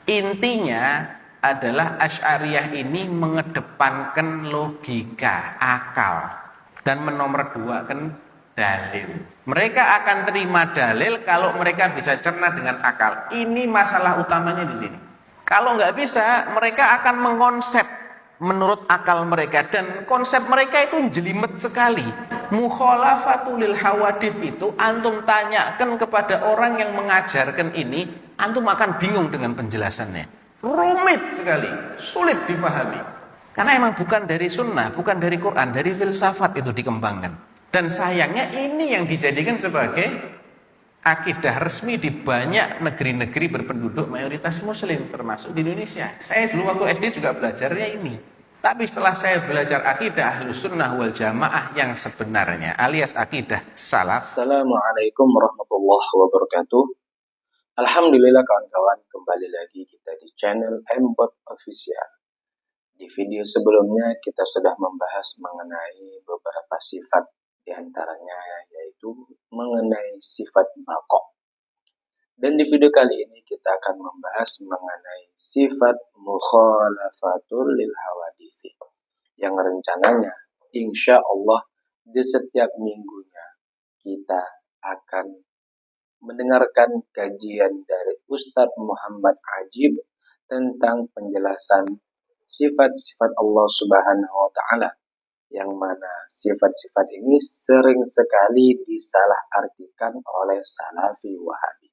Intinya adalah Asy'ariyah ini mengedepankan logika, akal, dan menomorduakan dalil. Mereka akan terima dalil kalau mereka bisa cerna dengan akal. Ini masalah utamanya di sini. Kalau nggak bisa, mereka akan mengkonsep menurut akal mereka, dan konsep mereka itu jelimet sekali. Mukhalafatul lil hawadits itu antum tanyakan kepada orang yang mengajarkan ini, antum akan bingung dengan penjelasannya. Rumit sekali, sulit difahami. Karena emang bukan dari sunnah, bukan dari Quran, dari filsafat itu dikembangkan. Dan sayangnya ini yang dijadikan sebagai akidah resmi di banyak negeri-negeri berpenduduk mayoritas muslim, termasuk di Indonesia. Saya dulu waktu SD juga belajarnya ini. Tapi setelah saya belajar akidah Ahlus Sunnah wal Jamaah yang sebenarnya, alias akidah salaf. Assalamualaikum warahmatullahi wabarakatuh. Alhamdulillah kawan-kawan, kembali lagi kita di channel Mbot Official. Di video sebelumnya kita sudah membahas mengenai beberapa sifat, diantaranya yaitu mengenai sifat baqo. Dan di video kali ini kita akan membahas mengenai sifat mukhalafatul lil hawadits, yang rencananya insya Allah di setiap minggunya kita akan mendengarkan kajian dari Ustadz Muhammad Ajib tentang penjelasan sifat-sifat Allah Subhanahu wa Ta'ala, yang mana sifat-sifat ini sering sekali disalahartikan oleh Salafi Wahabi.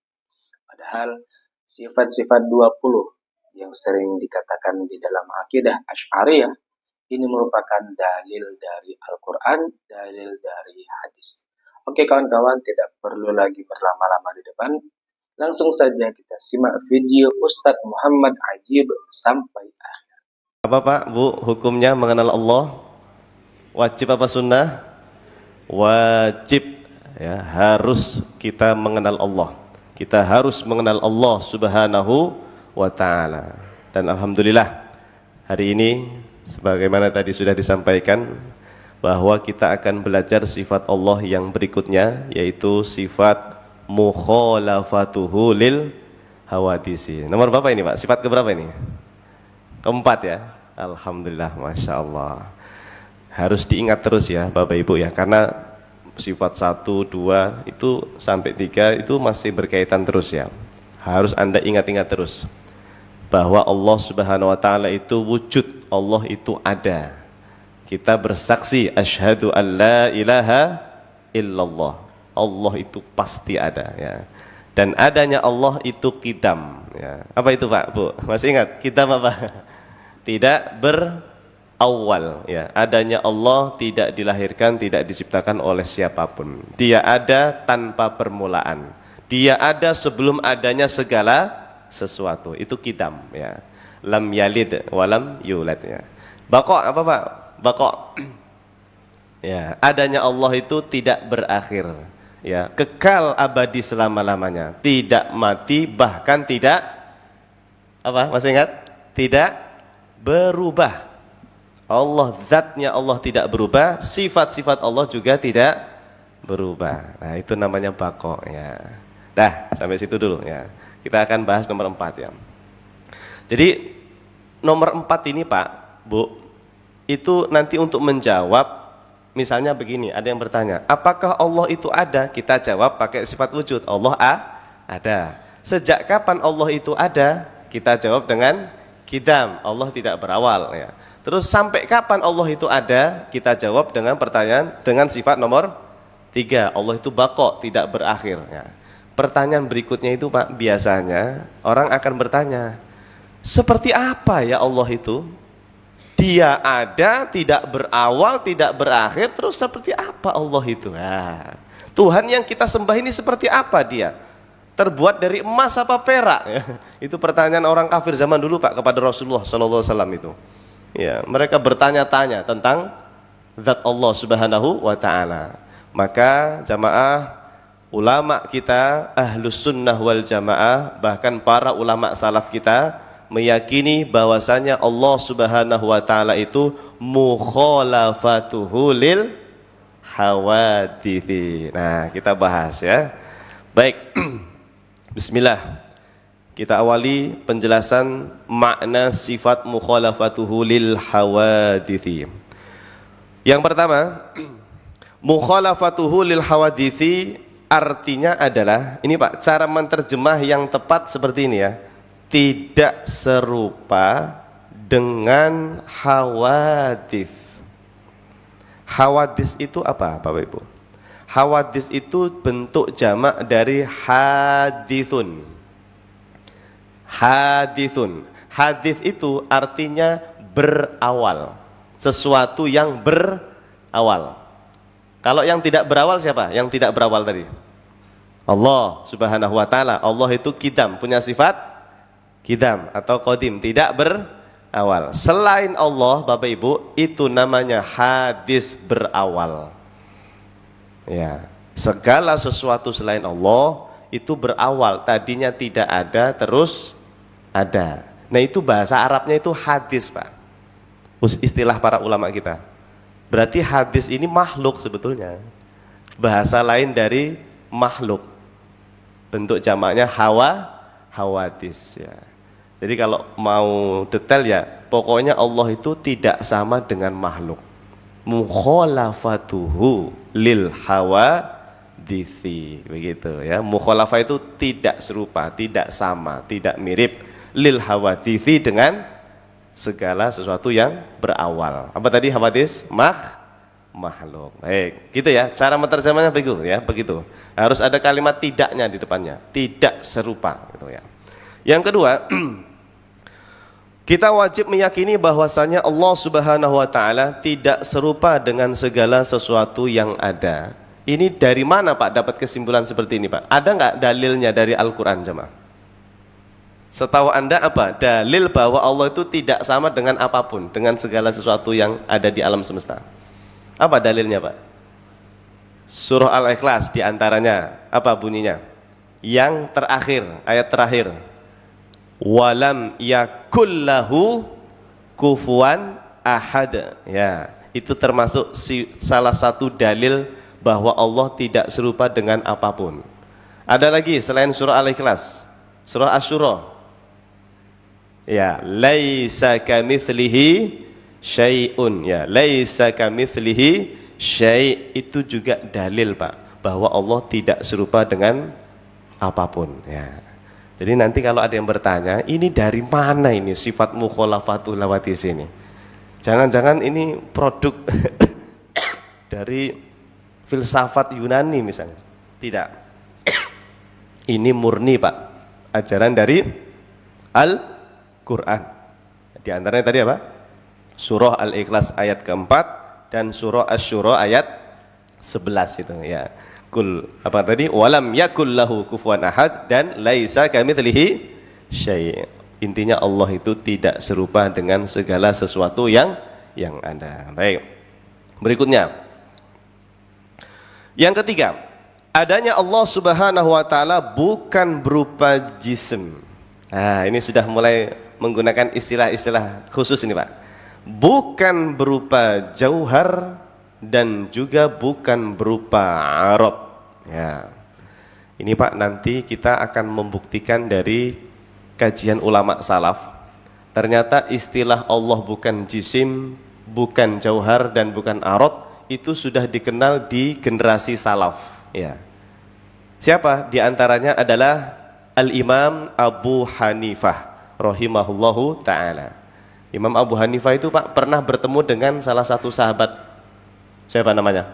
Padahal sifat-sifat 20 yang sering dikatakan di dalam akidah Asy'ariyah ini merupakan dalil dari Al-Quran, dalil dari hadis. Oke kawan-kawan, tidak perlu lagi berlama-lama di depan. Langsung saja kita simak video Ustadz Muhammad Ajib sampai akhir. Apa Pak, Bu, hukumnya mengenal Allah? Wajib apa sunnah? Wajib, ya, harus kita mengenal Allah. Kita harus mengenal Allah Subhanahu wa Ta'ala. Dan alhamdulillah hari ini sebagaimana tadi sudah disampaikan bahwa kita akan belajar sifat Allah yang berikutnya, yaitu sifat mukhalafatuhu lil hawadisi. Nomor berapa ini Pak? Sifat keberapa ini? Keempat ya. Alhamdulillah, Masya Allah. Harus diingat terus ya Bapak Ibu ya, karena sifat 1, 2 itu sampai 3 itu masih berkaitan terus ya. Harus Anda ingat-ingat terus bahwa Allah Subhanahu wa Ta'ala itu wujud, Allah itu ada. Kita bersaksi asyhadu an la ilaha illallah, Allah itu pasti ada ya. Dan adanya Allah itu qidam ya. Apa itu Pak, Bu? Masih ingat qidam apa? Tidak berawal ya. Adanya Allah tidak dilahirkan, tidak diciptakan oleh siapapun. Dia ada tanpa permulaan. Dia ada sebelum adanya segala sesuatu. Itu qidam ya. Lam yalid walam yulad ya. Baqo apa Pak? Baqo ya, adanya Allah itu tidak berakhir ya, kekal abadi selama-lamanya, tidak mati, bahkan tidak apa? Masih ingat? Tidak berubah. Allah, zatnya Allah tidak berubah, sifat-sifat Allah juga tidak berubah. Nah, itu namanya baqo ya. Dah, sampai situ dulu ya. Kita akan bahas nomor 4 ya. Jadi nomor 4 ini Pak, Bu, itu nanti untuk menjawab, misalnya begini, ada yang bertanya, apakah Allah itu ada? Kita jawab pakai sifat wujud, Allah ada. Sejak kapan Allah itu ada? Kita jawab dengan qidam, Allah tidak berawal ya. Terus sampai kapan Allah itu ada? Kita jawab dengan pertanyaan dengan sifat nomor 3, Allah itu baqo, tidak berakhir ya. Pertanyaan berikutnya itu Pak, biasanya orang akan bertanya, seperti apa ya Allah itu? Dia ada, tidak berawal, tidak berakhir, terus seperti apa Allah itu? Nah, Tuhan yang kita sembah ini seperti apa dia? Terbuat dari emas apa perak? Ya, itu pertanyaan orang kafir zaman dulu Pak kepada Rasulullah SAW itu. Ya, mereka bertanya-tanya tentang zat Allah Subhanahu wa Ta'ala. Maka jamaah ulama kita Ahlus Sunnah wal Jamaah, bahkan para ulama salaf kita meyakini bahwasanya Allah Subhanahu wa Ta'ala itu mukhalafatuhu lil hawadits. Nah, kita bahas ya. Baik. Bismillah. Kita awali penjelasan makna sifat mukhalafatuhu lil hawadithi. Yang pertama, mukhalafatuhu lil hawadithi artinya adalah, ini Pak, cara menerjemah yang tepat seperti ini ya. Tidak serupa dengan hawadith. Hawadis itu apa Bapak Ibu? Hawadis itu bentuk jamak dari hadithun. Hadithun. Hadith itu artinya berawal. Sesuatu yang berawal. Kalau yang tidak berawal siapa? Yang tidak berawal tadi? Allah Subhanahu wa taala. Allah itu qidam, punya sifat qidam atau qadim, tidak berawal. Selain Allah, Bapak Ibu, itu namanya hadis berawal. Ya, segala sesuatu selain Allah itu berawal, tadinya tidak ada terus ada. Nah, itu bahasa Arabnya itu hadis, Pak. Istilah para ulama kita. Berarti hadis ini makhluk sebetulnya. Bahasa lain dari makhluk. Bentuk jamaknya hawadis ya. Jadi kalau mau detail ya, pokoknya Allah itu tidak sama dengan makhluk. Mukhalafatuhu lil hawadithi, begitu ya. Mukhalafah itu tidak serupa, tidak sama, tidak mirip lil hawadithi dengan segala sesuatu yang berawal. Apa tadi hawadis? Makhluk. Baik, gitu ya. Cara menerjemahnya begitu ya, begitu. Harus ada kalimat tidaknya di depannya. Tidak serupa gitu ya. Yang kedua, kita wajib meyakini bahwasanya Allah Subhanahu wa taala tidak serupa dengan segala sesuatu yang ada. Ini dari mana Pak dapat kesimpulan seperti ini Pak? Ada nggak dalilnya dari Al-Qur'an jemaah? Setahu Anda apa dalil bahwa Allah itu tidak sama dengan apapun, dengan segala sesuatu yang ada di alam semesta? Apa dalilnya Pak? Surah Al-Ikhlas diantaranya, apa bunyinya? Yang terakhir, ayat terakhir. Walam yakullahu kufuwan ahad. Ya, itu termasuk salah satu dalil bahwa Allah tidak serupa dengan apapun. Ada lagi selain surah Al-Ikhlas, surah Asy-Syura. Ya, laisa kamitslihi syai'un. Ya, laisa kamitslihi syai', itu juga dalil Pak bahwa Allah tidak serupa dengan apapun ya. Jadi nanti kalau ada yang bertanya, ini dari mana ini sifat mukhalafatul lawatis ini? Jangan-jangan ini produk dari filsafat Yunani misalnya. Tidak. Ini murni Pak, ajaran dari Al-Quran. Di antaranya tadi apa? Surah Al-Ikhlas ayat keempat dan surah Asy-Syura ayat 11 itu ya. Kul apa tadi? Walam yakul lahu kufuwan ahad dan laisa kamitslihi syai'. Intinya Allah itu tidak serupa dengan segala sesuatu yang ada. Baik. Berikutnya. Yang ketiga, adanya Allah Subhanahu wa taala bukan berupa jism. Nah, ini sudah mulai menggunakan istilah-istilah khusus ini, Pak. Bukan berupa jauhar dan juga bukan berupa arad. Ya. Ini Pak, nanti kita akan membuktikan dari kajian ulama salaf. Ternyata istilah Allah bukan jisim, bukan jauhar dan bukan arad itu sudah dikenal di generasi salaf. Ya. Siapa? Di antaranya adalah Al-Imam Abu Hanifah rahimahullahu ta'ala. Imam Abu Hanifah itu Pak pernah bertemu dengan salah satu sahabat. Siapa namanya?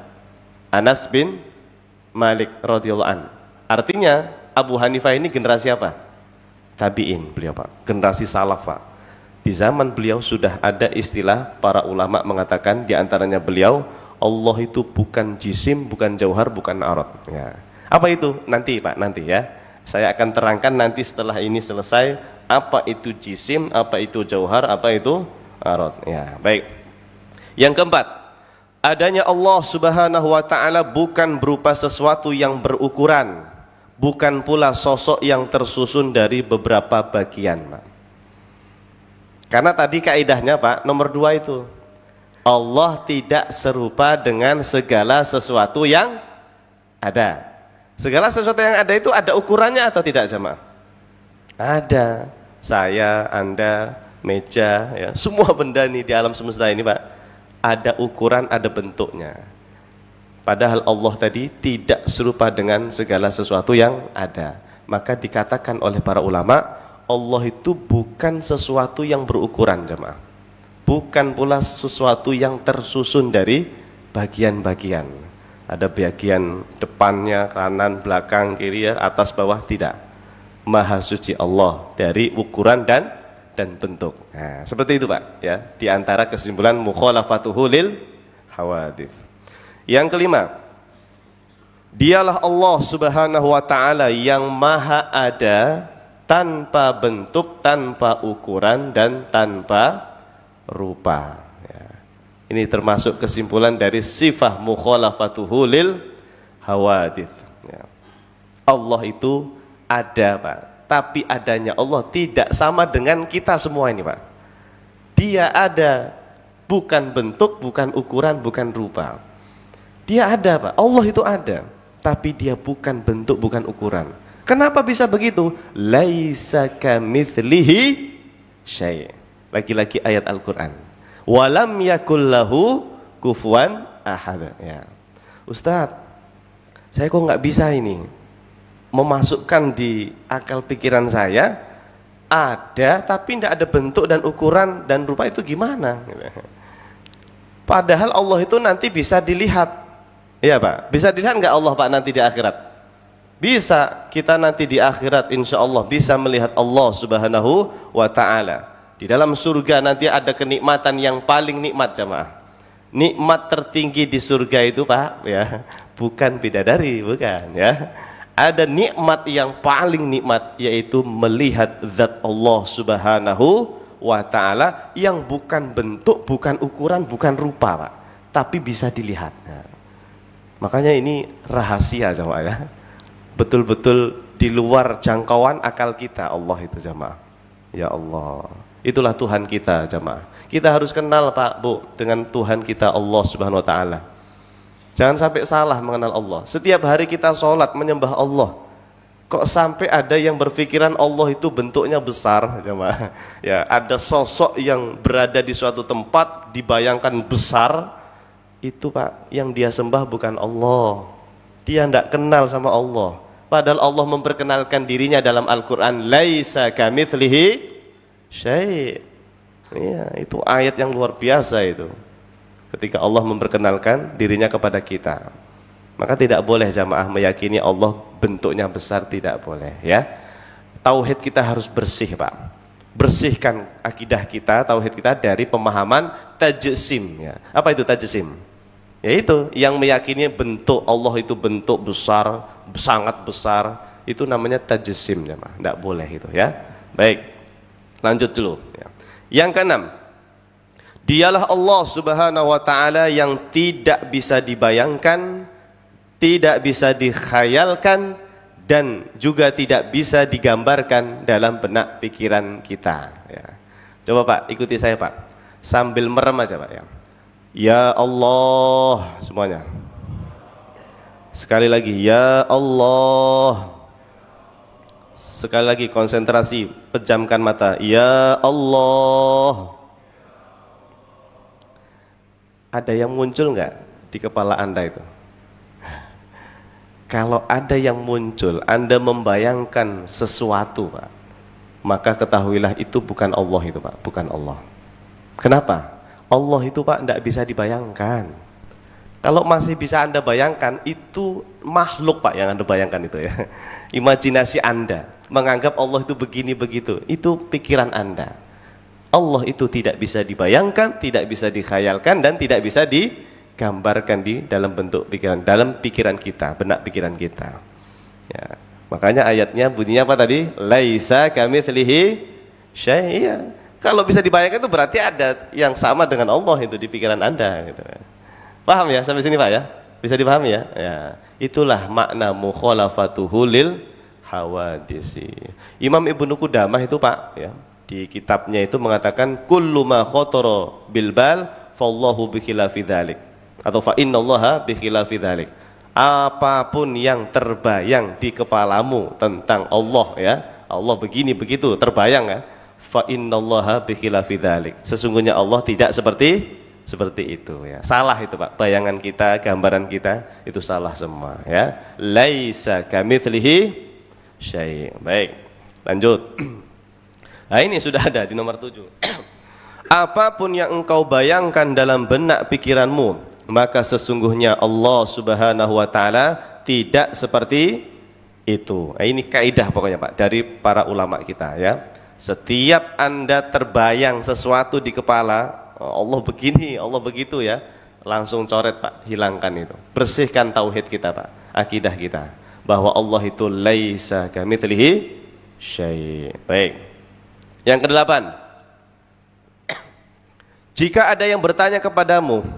Anas bin Malik radhiyallahu an. Artinya Abu Hanifah ini generasi apa? Tabi'in beliau Pak, generasi salaf Pak. Di zaman beliau sudah ada istilah para ulama mengatakan, di antaranya beliau, Allah itu bukan jisim, bukan jauhar, bukan arad. Ya. Apa itu? Nanti Pak, nanti ya. Saya akan terangkan nanti setelah ini selesai apa itu jisim, apa itu jauhar, apa itu arad. Ya, baik. Yang keempat, adanya Allah Subhanahu wa ta'ala bukan berupa sesuatu yang berukuran, bukan pula sosok yang tersusun dari beberapa bagian Pak. Karena tadi kaidahnya Pak, nomor 2 itu Allah tidak serupa dengan segala sesuatu yang ada. Segala sesuatu yang ada itu ada ukurannya atau tidak jemaah? Ada. Saya, Anda, meja, ya, semua benda ini di alam semesta ini, Pak, ada ukuran, ada bentuknya. Padahal Allah tadi tidak serupa dengan segala sesuatu yang ada. Maka dikatakan oleh para ulama, Allah itu bukan sesuatu yang berukuran, jemaah. Bukan pula sesuatu yang tersusun dari bagian-bagian. Ada bagian depannya, kanan, belakang, kiri, atas, bawah, tidak. Maha suci Allah dari ukuran dan bentuk. Nah, seperti itu, Pak, ya. Di antara kesimpulan mukhalafatuhu lil hawadits. Yang kelima, dialah Allah Subhanahu wa taala yang maha ada, tanpa bentuk, tanpa ukuran, dan tanpa rupa. Ya. Ini termasuk kesimpulan dari sifat mukhalafatuhu lil hawadits. Ya. Allah itu ada, Pak, tapi adanya Allah tidak sama dengan kita semua ini, Pak. Dia ada, bukan bentuk, bukan ukuran, bukan rupa. Dia ada, Pak. Allah itu ada, tapi dia bukan bentuk, bukan ukuran. Kenapa bisa begitu? Laisa kamitslihi syai'. Lagi-lagi ayat Al-Qur'an. Walam yakul lahu kufuwan ahad. Ya. Ustaz, saya kok nggak bisa ini memasukkan di akal pikiran saya, ada tapi tidak ada bentuk dan ukuran dan rupa, itu gimana? Padahal Allah itu nanti bisa dilihat, ya Pak, bisa dilihat nggak Allah, Pak, nanti di akhirat? Bisa, kita nanti di akhirat insya Allah bisa melihat Allah Subhanahu wa ta'ala. Di dalam surga nanti ada kenikmatan yang paling nikmat, jemaah. Nikmat tertinggi di surga itu, Pak, ya, bukan bidadari, bukan, ya. Ada nikmat yang paling nikmat, yaitu melihat zat Allah Subhanahu wa ta'ala yang bukan bentuk, bukan ukuran, bukan rupa, Pak, tapi bisa dilihat. Nah, makanya ini rahasia, jemaah, ya. Betul-betul di luar jangkauan akal kita Allah itu, jemaah. Ya Allah, itulah Tuhan kita, jemaah. Kita harus kenal, Pak, Bu, dengan Tuhan kita Allah Subhanahu wa ta'ala. Jangan sampai salah mengenal Allah. Setiap hari kita sholat menyembah Allah, kok sampai ada yang berpikiran Allah itu bentuknya besar, jemaah. Ya, ada sosok yang berada di suatu tempat dibayangkan besar, itu, Pak, yang dia sembah bukan Allah. Dia tidak kenal sama Allah. Padahal Allah memperkenalkan dirinya dalam Al-Quran, laisa kamitslihi syai'. Ya, itu ayat yang luar biasa itu. Ketika Allah memperkenalkan dirinya kepada kita, maka tidak boleh jamaah meyakini Allah bentuknya besar, tidak boleh, ya. Tauhid kita harus bersih, Pak. Bersihkan akidah kita, tauhid kita dari pemahaman tajsim, ya. Apa itu tajsim? Yaitu yang meyakini bentuk Allah itu bentuk besar, sangat besar, itu namanya tajsim, jamaah. Tidak boleh itu, ya. Baik, lanjut dulu, ya. Yang keenam, dialah Allah Subhanahu wa ta'ala yang tidak bisa dibayangkan, tidak bisa dikhayalkan, dan juga tidak bisa digambarkan dalam benak pikiran kita, ya. Coba, Pak, ikuti saya, Pak, sambil merem aja, Pak, ya. Ya Allah, semuanya. Sekali lagi, ya Allah. Sekali lagi, konsentrasi, pejamkan mata. Ya Allah. Ada yang muncul nggak di kepala Anda itu? Kalau ada yang muncul, Anda membayangkan sesuatu, Pak, maka ketahuilah itu bukan Allah itu, Pak, bukan Allah. Kenapa? Allah itu, Pak, tidak bisa dibayangkan. Kalau masih bisa Anda bayangkan, itu makhluk, Pak, yang Anda bayangkan itu, ya. Imajinasi Anda menganggap Allah itu begini begitu, itu pikiran Anda. Allah itu tidak bisa dibayangkan, tidak bisa dikhayalkan, dan tidak bisa digambarkan di dalam bentuk pikiran, dalam pikiran kita, benak pikiran kita, ya. Makanya ayatnya bunyinya apa tadi? Laisa kamitslihi syai'. Kalau bisa dibayangkan itu berarti ada yang sama dengan Allah itu di pikiran Anda, gitu. Paham ya sampai sini, Pak, ya? Bisa dipahami, ya? Ya. Itulah makna mukhalafatuhu lil hawadisi. Imam Ibnu Qudamah itu, Pak, ya, di kitabnya itu mengatakan kullu ma khatara bil bal fallahu bi khilafi dzalik, atau fa innallaha bi khilafi dzalik. Apapun yang terbayang di kepalamu tentang Allah, ya, Allah begini begitu, terbayang kan? Fa innallaha bikhilafi dzalik. Sesungguhnya Allah tidak seperti itu ya. Salah itu Pak. Bayangan kita, gambaran kita itu salah semua ya. Laisa kamitslihi syai'. Baik. Lanjut. Nah, ini sudah ada di nomor 7. Apapun yang engkau bayangkan dalam benak pikiranmu, maka sesungguhnya Allah Subhanahu wa taala tidak seperti itu. Nah, ini kaidah pokoknya Pak dari para ulama kita ya. Setiap Anda terbayang sesuatu di kepala, Allah begini, Allah begitu ya, langsung coret Pak, hilangkan itu. Bersihkan tauhid kita Pak, akidah kita bahwa Allah itu laisa kamitslihi syai'. Baik. Yang ke-8. Jika ada yang bertanya kepadamu,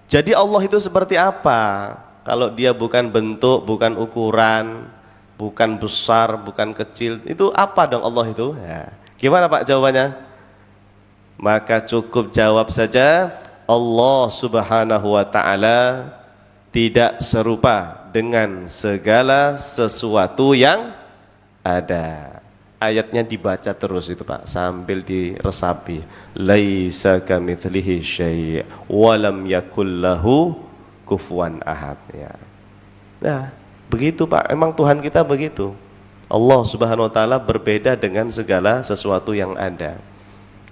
jadi Allah itu seperti apa? Kalau dia bukan bentuk, bukan ukuran, bukan besar, bukan kecil, itu apa dong Allah itu? Ya. Gimana Pak jawabannya? Maka cukup jawab saja, Allah Subhanahu wa taala tidak serupa dengan segala sesuatu yang ada. Ayatnya dibaca terus itu Pak, sambil diresapi. Laisa kamitslihi syai' wa lam yakul lahu kufuwan ahad ya. Nah, begitu Pak, emang Tuhan kita begitu. Allah Subhanahu wa taala berbeda dengan segala sesuatu yang ada.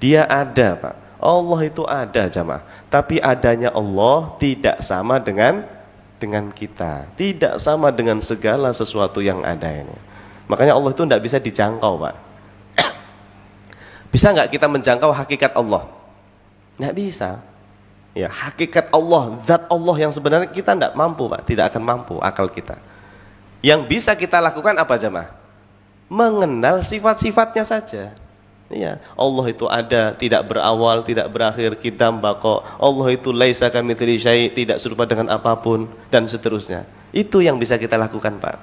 Dia ada Pak, Allah itu ada jamaah. Tapi adanya Allah tidak sama dengan kita, tidak sama dengan segala sesuatu yang ada ini. Makanya Allah itu tidak bisa dijangkau Pak. Bisa nggak kita menjangkau hakikat Allah? Nggak bisa. Ya, hakikat Allah, zat Allah yang sebenarnya kita tidak mampu Pak, tidak akan mampu akal kita. Yang bisa kita lakukan apa jamaah? Mengenal sifat-sifatnya saja. Ya, Allah itu ada, tidak berawal, tidak berakhir, qidam baqa. Allah itu laisa kamitslihi syai', tidak serupa dengan apapun dan seterusnya. Itu yang bisa kita lakukan Pak.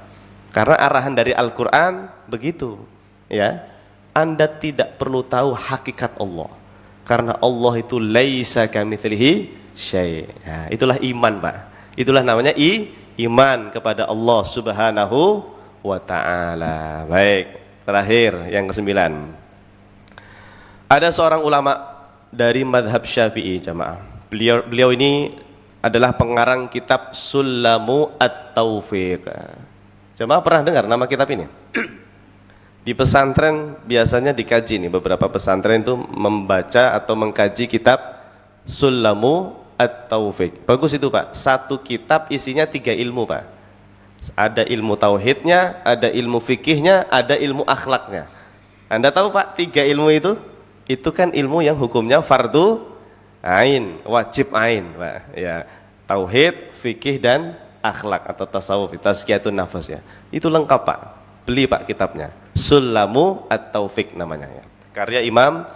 Karena arahan dari Al-Qur'an begitu. Ya. Anda tidak perlu tahu hakikat Allah. Karena Allah itu laisa kamitslihi syai'. Ya, itulah iman Pak. Itulah namanya iman kepada Allah Subhanahu wa ta'ala. Baik, terakhir yang ke-9. Ada seorang ulama dari madhab Syafi'i jamaah. Beliau ini adalah pengarang kitab Sulamu At-Taufiq. Jamaah pernah dengar nama kitab ini? Di pesantren biasanya dikaji nih, beberapa pesantren itu membaca atau mengkaji kitab Sulamu At-Taufiq. Bagus itu Pak, satu kitab isinya 3 ilmu Pak. Ada ilmu tauhidnya, ada ilmu fikihnya, ada ilmu akhlaknya. Anda tahu Pak, 3 ilmu itu? Itu kan ilmu yang hukumnya fardu ain, wajib ain Pak. Ya, tauhid, fikih dan akhlak atau tasawuf, tazkiyatun nafas ya. Itu lengkap Pak. Beli Pak kitabnya. Sulamu At-Taufiq namanya ya. Karya Imam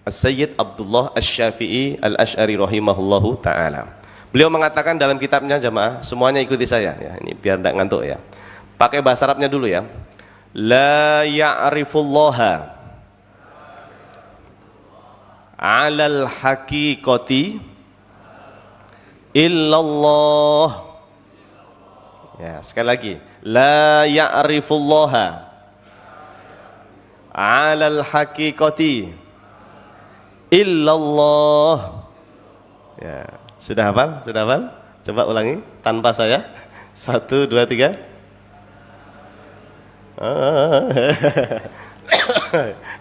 Sayyid Abdullah Asy-Syafi'i Al-Asy'ari rahimahullahu taala. Beliau mengatakan dalam kitabnya jamaah, semuanya ikuti saya ya. Ini biar enggak ngantuk ya. Pakai bahasa Arabnya dulu ya. La ya'rifullaha 'alal haqiqati illallah. Ya, sekali lagi. La ya'rifullaha 'alal haqiqati illallah. Ya, sudah hafal? Sudah hafal? Coba ulangi tanpa saya. 1 2 3.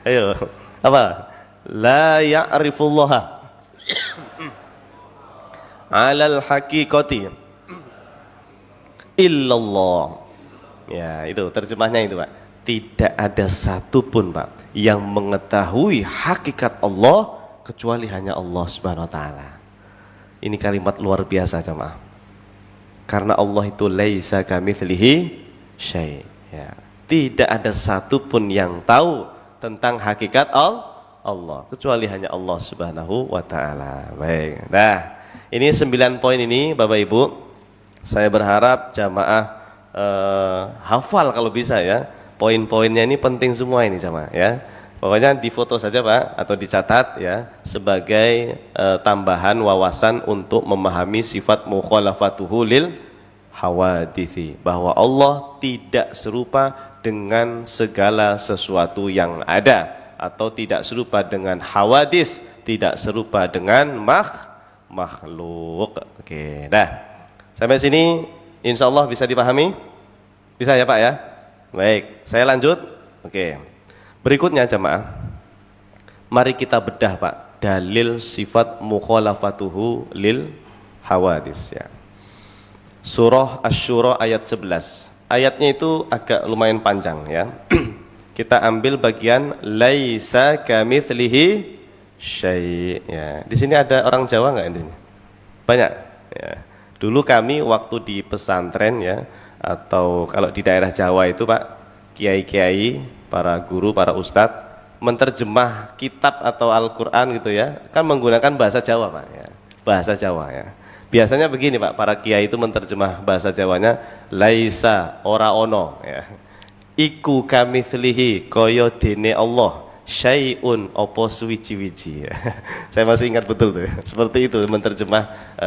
Ayo. Apa? La ya'rifullaha 'alal haqiqati illallah. Ya, itu terjemahnya itu Pak. Tidak ada satupun Pak yang mengetahui hakikat Allah kecuali hanya Allah Subhanahu wa taala. Ini kalimat luar biasa jemaah. Karena Allah itu laisa kamitslihi syai'. Ya. Tidak ada satupun yang tahu tentang hakikat Allah kecuali hanya Allah Subhanahu wa taala. Baik. Nah, ini 9 poin ini Bapak Ibu. Saya berharap jamaah hafal kalau bisa ya. Poin-poinnya ini penting semua ini jamaah ya. Pokoknya difoto saja Pak atau dicatat ya sebagai tambahan wawasan untuk memahami sifat mukhalafatuhu lil hawadithi, bahwa Allah tidak serupa dengan segala sesuatu yang ada, atau tidak serupa dengan hawadis, tidak serupa dengan makhluk. Oke, dah. Sampai sini insya Allah bisa dipahami? Bisa ya Pak ya? Baik, saya lanjut. Oke. Berikutnya jamaah, mari kita bedah Pak dalil sifat mukhalafatuhu lil hawadis ya. Surah Asy-Syura ayat 11. Ayatnya itu agak lumayan panjang ya. Kita ambil bagian laisa kamitslihi syai' ya. Di sini ada orang Jawa enggak ini? Banyak ya. Dulu kami waktu di pesantren ya, atau kalau di daerah Jawa itu Pak, kiai-kiai, para guru, para ustadz menterjemah kitab atau Al-Qur'an gitu ya, kan menggunakan bahasa Jawa Pak ya. Bahasa Jawa ya. Biasanya begini Pak, para kiai itu menterjemah bahasa Jawanya laisa ora ono ya. Iku kamitslihi kaya dene Allah syai'un opo suwiji-wiji ya. Saya masih ingat betul tuh. Seperti itu menterjemah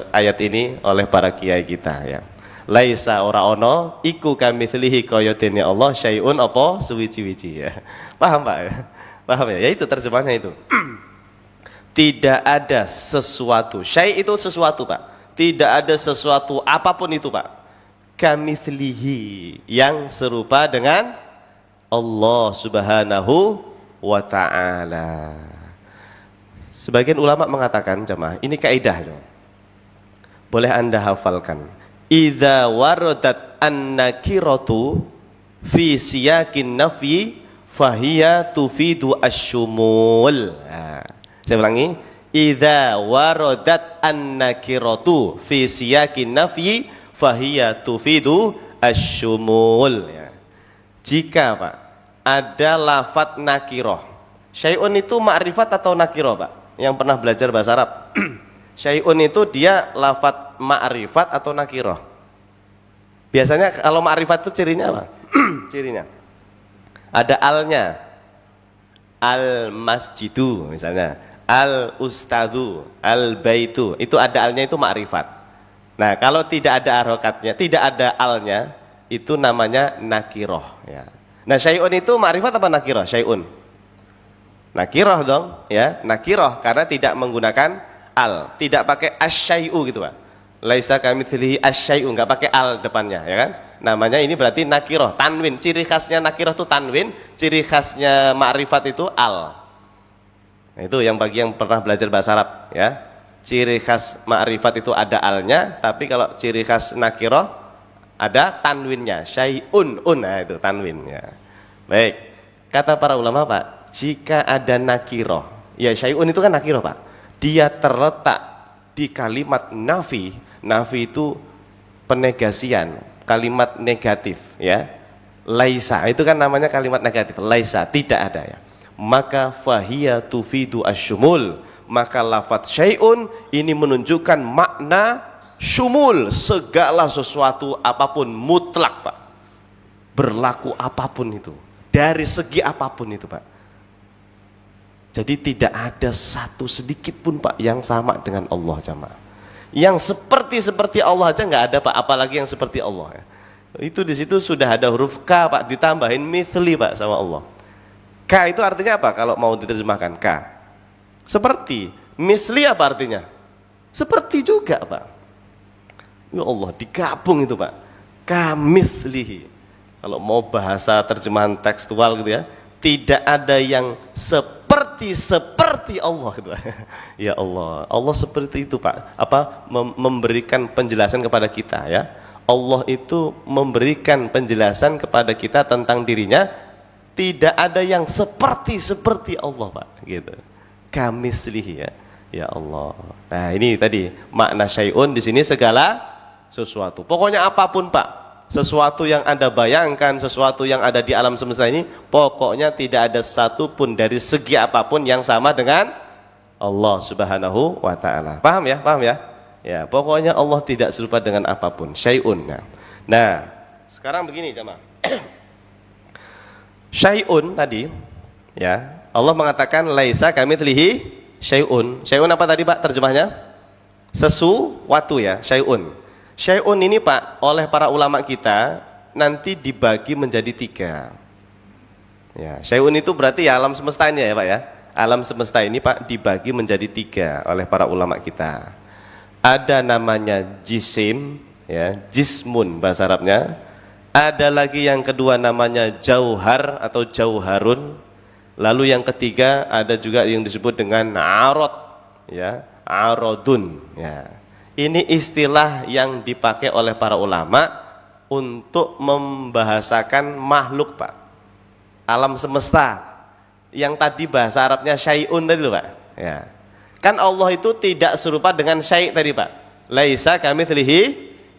ayat ini oleh para kiai kita ya. Laisa ora ono iku kamitslihi kaya dene Allah syai'un opo suwiji-wiji ya. Paham Pak ya? Paham ya? Ya itu terjemahnya itu. Tidak ada sesuatu, syai' itu sesuatu Pak. Tidak ada sesuatu apapun itu Pak, kamitslihi yang serupa dengan Allah Subhanahu wa ta'ala. Sebagian ulama mengatakan jemaah, ini kaidah ya. Boleh Anda hafalkan. Idza waradat an-nakiratu fi siyaqin nafyi fahiya tufidu asy-syumul. Saya ulangi, idza waradat an-nakiratu fi siyaqin nafyi fahiya tufidu asy-syumul ya. Jika Pak ada lafadz nakiroh, syai'un itu ma'rifat atau nakiroh Pak? Yang pernah belajar bahasa Arab. Syai'un itu dia lafadz ma'rifat atau nakiroh? Biasanya kalau ma'rifat itu cirinya apa? Cirinya ada alnya, al masjidu misalnya, al ustadzu, al baitu, itu ada alnya, itu ma'rifat. Nah, kalau tidak ada harokatnya, tidak ada alnya, itu namanya nakiroh ya. Nah, syai'un itu ma'rifat apa nakiroh? Syai'un nakiroh dong ya, nakiroh karena tidak menggunakan al, tidak pakai asyai'u gitu Pak. Laisa kamitslihi asyai'u, enggak pakai al depannya ya kan. Namanya ini berarti nakiroh, tanwin. Ciri khasnya nakiroh itu tanwin, ciri khasnya ma'rifat itu al. Nah, itu yang bagi yang pernah belajar bahasa Arab ya. Ciri khas ma'rifat itu ada alnya, tapi kalau ciri khas nakiroh ada tanwinnya, syai'un, nah itu tanwin ya. Baik, kata para ulama Pak, jika ada nakiroh, ya syai'un itu kan nakiroh Pak, dia terletak di kalimat nafi. Nafi itu penegasian, kalimat negatif ya. Laisa itu kan namanya kalimat negatif, laisa, tidak ada ya. Maka fahiya tufidu asyumul, maka lafadz syai'un ini menunjukkan makna syumul, segala sesuatu apapun, mutlak Pak, berlaku apapun itu, dari segi apapun itu Pak. Jadi tidak ada satu sedikit pun Pak yang sama dengan Allah jamaah. Yang seperti Allah aja nggak ada Pak, apalagi yang seperti Allah ya. Itu di situ sudah ada huruf K Pak, ditambahin mithli Pak sama Allah. K itu artinya apa kalau mau diterjemahkan? K seperti, misli apa artinya? Seperti juga Pak. Ya Allah, digabung itu Pak, kamislihi. Kalau mau bahasa terjemahan tekstual gitu ya, tidak ada yang seperti Allah gitu. Ya Allah, Allah seperti itu Pak. Apa memberikan penjelasan kepada kita ya. Allah itu memberikan penjelasan kepada kita tentang dirinya, tidak ada yang seperti Allah Pak gitu. Kamislihi ya. Ya Allah. Nah, ini tadi makna syai'un di sini segala sesuatu. Pokoknya apapun Pak. Sesuatu yang Anda bayangkan, sesuatu yang ada di alam semesta ini, pokoknya tidak ada satu pun dari segi apapun yang sama dengan Allah Subhanahu wa ta'ala. Paham ya? Paham ya? Ya, pokoknya Allah tidak serupa dengan apapun, syai'un. Nah, sekarang begini jemaah. Syai'un tadi ya, Allah mengatakan laisa kamitslihi syai'un. Syai'un apa tadi Pak terjemahnya? Sesuatu ya, syai'un. Syai'un ini Pak oleh para ulama kita nanti dibagi menjadi 3. Ya, syai'un itu berarti ya alam semesta ini ya Pak ya. Alam semesta ini Pak dibagi menjadi 3 oleh para ulama kita. Ada namanya jisim, ya, jismun bahasa Arabnya. Ada lagi yang kedua namanya jauhar atau jauharun. Lalu yang ketiga ada juga yang disebut dengan arod, ya, arodun. Ya. Ini istilah yang dipakai oleh para ulama untuk membahasakan makhluk Pak, alam semesta. Yang tadi bahasa Arabnya syai'un tadi loh Pak. Ya. Kan Allah itu tidak serupa dengan syai' tadi Pak. Laisa kamitslihi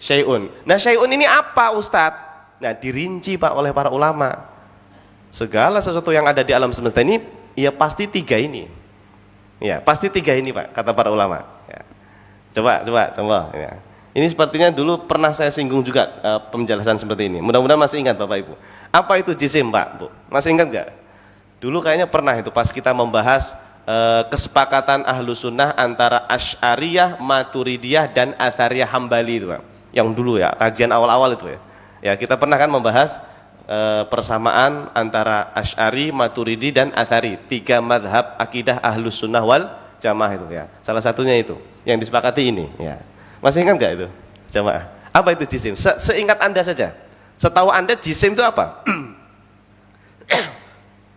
syai'un. Nah syai'un ini apa Ustadz? Nah dirinci Pak oleh para ulama. Segala sesuatu yang ada di alam semesta ini, ya pasti 3 ini. Ya pasti 3 ini Pak, kata para ulama. Ya. Coba. Ya. Ini sepertinya dulu pernah saya singgung juga penjelasan seperti ini. Mudah-mudahan masih ingat Bapak Ibu. Apa itu jisim Pak, Bu? Masih ingat nggak? Dulu kayaknya pernah itu pas kita membahas kesepakatan ahlu sunnah antara Asy'ariyah, Maturidiyah dan Athariyah Hambali itu Pak. Yang dulu ya, kajian awal-awal itu ya. Ya kita pernah kan membahas persamaan antara Asy'ari, Maturidi dan Athari, 3 madhab akidah ahlus sunnah wal jamaah itu ya. Salah satunya itu yang disepakati ini ya. Masih ingat nggak itu jamaah? Apa itu jisim? Seingat Anda saja. Setahu Anda jisim itu apa?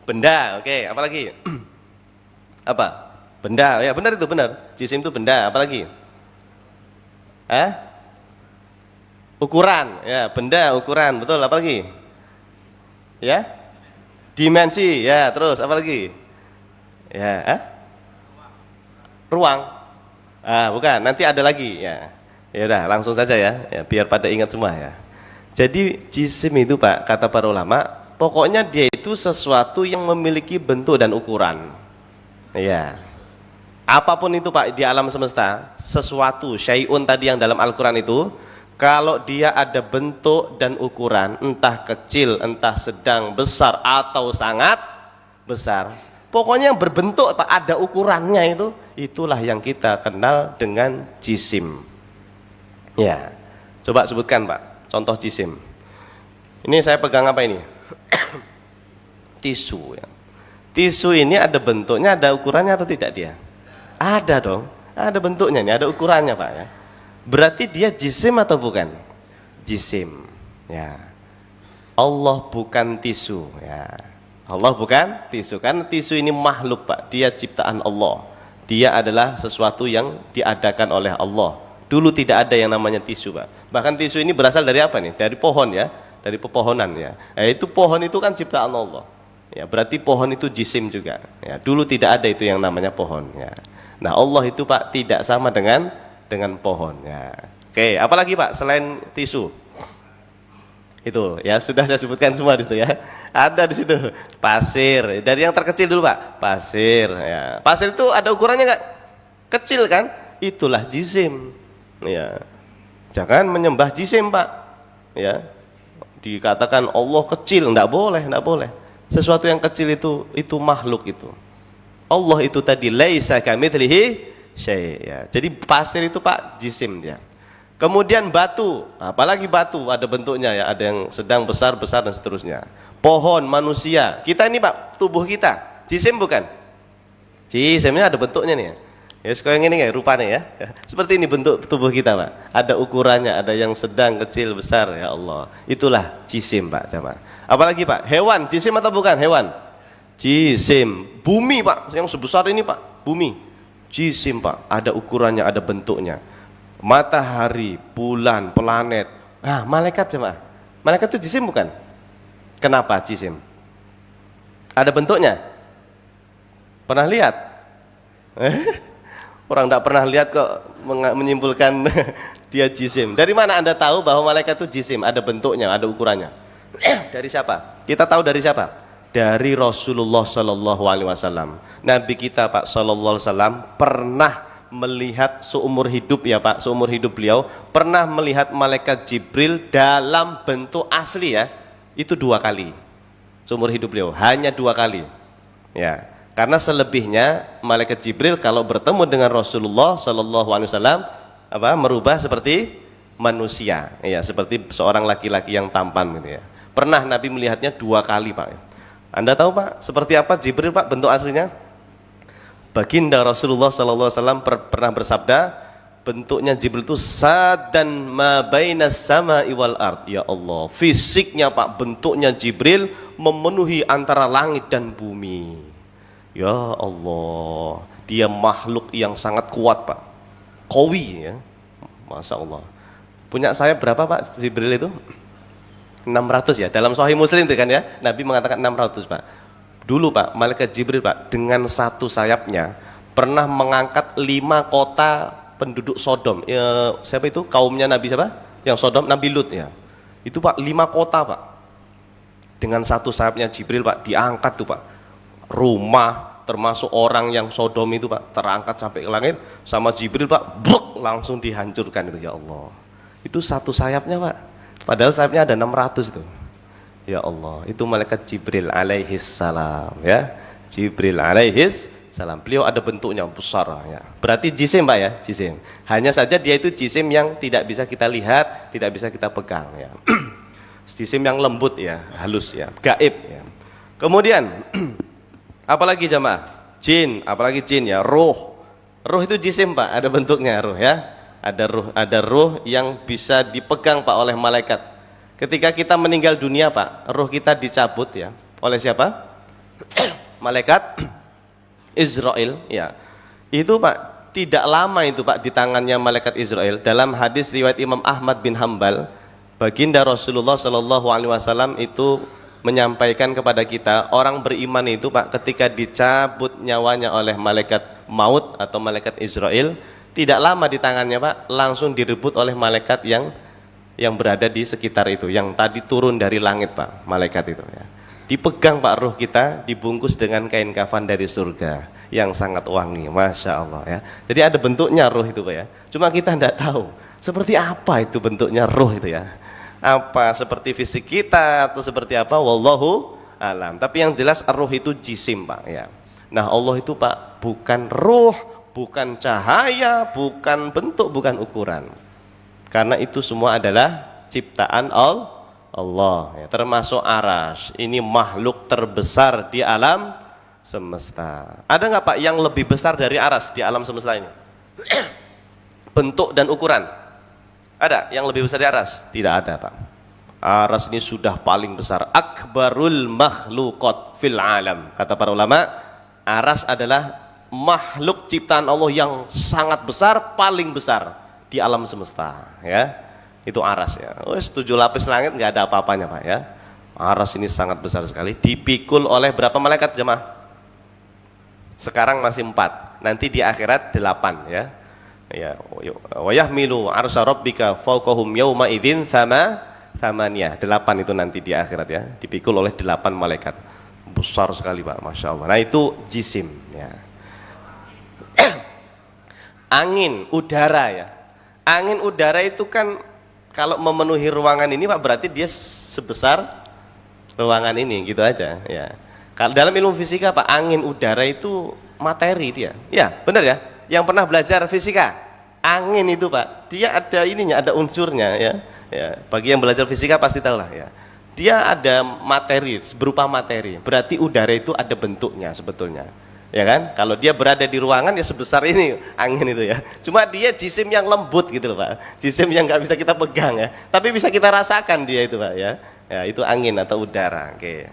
Benda, oke. Apalagi? Apa? Benda, ya benar itu benar. Jisim itu benda, apalagi? Ukuran, ya benda, ukuran, betul. Apalagi? Ya, dimensi, ya terus apalagi? Ya, ruang. Bukan. Nanti ada lagi, ya. Ya udah, langsung saja ya, biar pada ingat semua ya. Jadi jisim itu Pak, kata para ulama, pokoknya dia itu sesuatu yang memiliki bentuk dan ukuran. Ya. Apapun itu Pak di alam semesta, sesuatu syai'un tadi yang dalam Al-Qur'an itu, kalau dia ada bentuk dan ukuran, entah kecil, entah sedang, besar atau sangat besar. Pokoknya yang berbentuk Pak, ada ukurannya itu, itulah yang kita kenal dengan jisim. Ya. Coba sebutkan Pak, contoh jisim. Ini saya pegang apa ini? Tisu ya. Tisu ini ada bentuknya, ada ukurannya atau tidak dia? Ada dong, ada bentuknya nih, ada ukurannya Pak ya. Berarti dia jisim atau bukan? Jisim ya. Allah bukan tisu ya. Allah bukan tisu, karena tisu ini makhluk Pak, dia ciptaan Allah. Dia adalah sesuatu yang diadakan oleh Allah. Dulu tidak ada yang namanya tisu Pak. Bahkan tisu ini berasal dari apa nih? Dari pohon ya, dari pepohonan ya. Itu pohon itu kan ciptaan Allah. Ya, berarti pohon itu jisim juga. Ya, dulu tidak ada itu yang namanya pohon. Ya. Nah, Allah itu Pak tidak sama dengan pohon. Ya. Oke, apalagi Pak selain tisu? Itu ya sudah saya sebutkan semua di situ ya. Ada di situ pasir. Dari yang terkecil dulu Pak, pasir. Ya. Pasir itu ada ukurannya nggak? Kecil kan? Itulah jisim. Ya. Jangan menyembah jisim Pak. Ya. Dikatakan Allah kecil, enggak boleh. Sesuatu yang kecil itu makhluk itu. Allah itu tadi laisa kamitslihi syai'. Ya. Jadi pasir itu Pak jisim dia. Kemudian batu, apalagi batu ada bentuknya ya, ada yang sedang, besar dan seterusnya. Pohon, manusia. Kita ini Pak, tubuh kita, jisim bukan? Jisimnya ada bentuknya nih. Ya sekarang ini kayak rupanya ya. Seperti ini bentuk tubuh kita Pak. Ada ukurannya, ada yang sedang, kecil, besar ya Allah. Itulah jisim Pak, sama. Apalagi Pak, hewan, jisim atau bukan hewan? Jisim. Bumi Pak, yang sebesar ini Pak, bumi. Jisim Pak, ada ukurannya, ada bentuknya. Matahari, bulan, planet. Malaikat coba. Malaikat itu jisim bukan? Kenapa jisim? Ada bentuknya? Pernah lihat? Orang tidak pernah lihat kok menyimpulkan dia jisim. Dari mana Anda tahu bahwa malaikat itu jisim? Ada bentuknya, ada ukurannya. Dari siapa? Kita tahu dari siapa? Dari Rasulullah Sallallahu Alaihi Wasallam. Nabi kita Pak Sallallahu Alaihi Wasallam pernah melihat seumur hidup ya Pak, seumur hidup beliau pernah melihat malaikat Jibril dalam bentuk asli ya. Itu 2 kali. Seumur hidup beliau hanya 2 kali. Ya. Karena selebihnya malaikat Jibril kalau bertemu dengan Rasulullah Sallallahu Alaihi Wasallam merubah seperti manusia, ya, seperti seorang laki-laki yang tampan gitu ya. Pernah Nabi melihatnya 2 kali, Pak. Anda tahu, Pak, seperti apa Jibril, Pak, bentuk aslinya? Baginda Rasulullah SAW pernah bersabda, bentuknya Jibril itu sadan ma bainas sama'i wal ard. Ya Allah, fisiknya, Pak, bentuknya Jibril memenuhi antara langit dan bumi. Ya Allah, dia makhluk yang sangat kuat, Pak. Qawi, ya. Masya Allah. Punya saya berapa, Pak, Jibril itu? 600 ya, dalam Sahih Muslim itu kan ya, Nabi mengatakan 600, Pak. Dulu, Pak, malaikat Jibril, Pak, dengan satu sayapnya pernah mengangkat 5 kota penduduk Sodom. Ya, siapa itu? Kaumnya Nabi siapa? Yang Sodom, Nabi Lut ya. Itu, Pak, 5 kota, Pak. Dengan satu sayapnya Jibril, Pak, diangkat tuh, Pak. Rumah termasuk orang yang Sodom itu, Pak, terangkat sampai ke langit sama Jibril, Pak, bruk, langsung dihancurkan itu, ya Allah. Itu satu sayapnya, Pak. Padahal sayapnya ada 600 itu. Ya Allah, itu malaikat Jibril alaihis salam, ya. Jibril alaihis salam. Beliau ada bentuknya besar ya. Berarti jisim, Pak, ya, jisim. Hanya saja dia itu jisim yang tidak bisa kita lihat, tidak bisa kita pegang ya. Jisim yang lembut ya, halus ya, gaib ya. Kemudian apalagi jamaah? Jin, apalagi jin ya, ruh. Ruh itu jisim, Pak, ada bentuknya ruh ya. Ada ruh yang bisa dipegang, Pak, oleh malaikat. Ketika kita meninggal dunia, Pak, ruh kita dicabut ya oleh siapa? Malaikat Israel ya. Itu, Pak, tidak lama itu, Pak, di tangannya malaikat Israel. Dalam hadis riwayat Imam Ahmad bin Hambal, baginda Rasulullah Shallallahu Alaihi Wasallam itu menyampaikan kepada kita, orang beriman itu, Pak, ketika dicabut nyawanya oleh malaikat maut atau malaikat Israel, tidak lama di tangannya, Pak, langsung direbut oleh malaikat yang berada di sekitar itu, yang tadi turun dari langit, Pak, malaikat itu ya. Dipegang, Pak, ruh kita dibungkus dengan kain kafan dari surga yang sangat wangi, Masya Allah ya. Jadi ada bentuknya ruh itu, Pak, ya. Cuma kita tidak tahu seperti apa itu bentuknya ruh itu ya. Apa seperti fisik kita atau seperti apa, wallahu alam. Tapi yang jelas ruh itu jisim, Pak ya. Nah, Allah itu, Pak, bukan ruh, bukan cahaya, bukan bentuk, bukan ukuran. Karena itu semua adalah ciptaan Allah ya, termasuk aras. Ini makhluk terbesar di alam semesta. Ada nggak, Pak, yang lebih besar dari aras di alam semesta ini? Bentuk dan ukuran. Ada yang lebih besar dari aras? Tidak ada, Pak. Aras ini sudah paling besar. Akbarul makhluqat fil alam. Kata para ulama, aras adalah makhluk ciptaan Allah yang sangat besar, paling besar di alam semesta ya. Itu aras ya. 7 lapis langit nggak ada apa-apanya, Pak ya. Aras ini sangat besar sekali, dipikul oleh berapa malaikat jemaah? Sekarang masih 4, nanti di akhirat 8 ya. Ya, wa yahmilu arsy rabbika fawqahum yauma idzin thamaniyah. 8 itu nanti di akhirat ya, dipikul oleh 8 malaikat. Besar sekali, Pak, Masya Allah. Nah, itu jisim ya. Angin, udara ya. Angin udara itu kan kalau memenuhi ruangan ini, Pak, berarti dia sebesar ruangan ini gitu aja ya. Kalau dalam ilmu fisika, Pak, angin udara itu materi dia. Ya, benar ya. Yang pernah belajar fisika, angin itu, Pak, dia ada ininya, ada unsurnya ya. Ya, bagi yang belajar fisika pasti tahu lah ya. Dia ada materi, berupa materi. Berarti udara itu ada bentuknya sebetulnya. Ya kan? Kalau dia berada di ruangan ya sebesar ini angin itu ya. Cuma dia jisim yang lembut gitu loh, Pak. Jisim yang nggak bisa kita pegang ya. Tapi bisa kita rasakan dia itu, Pak ya. Ya, itu angin atau udara. Oke.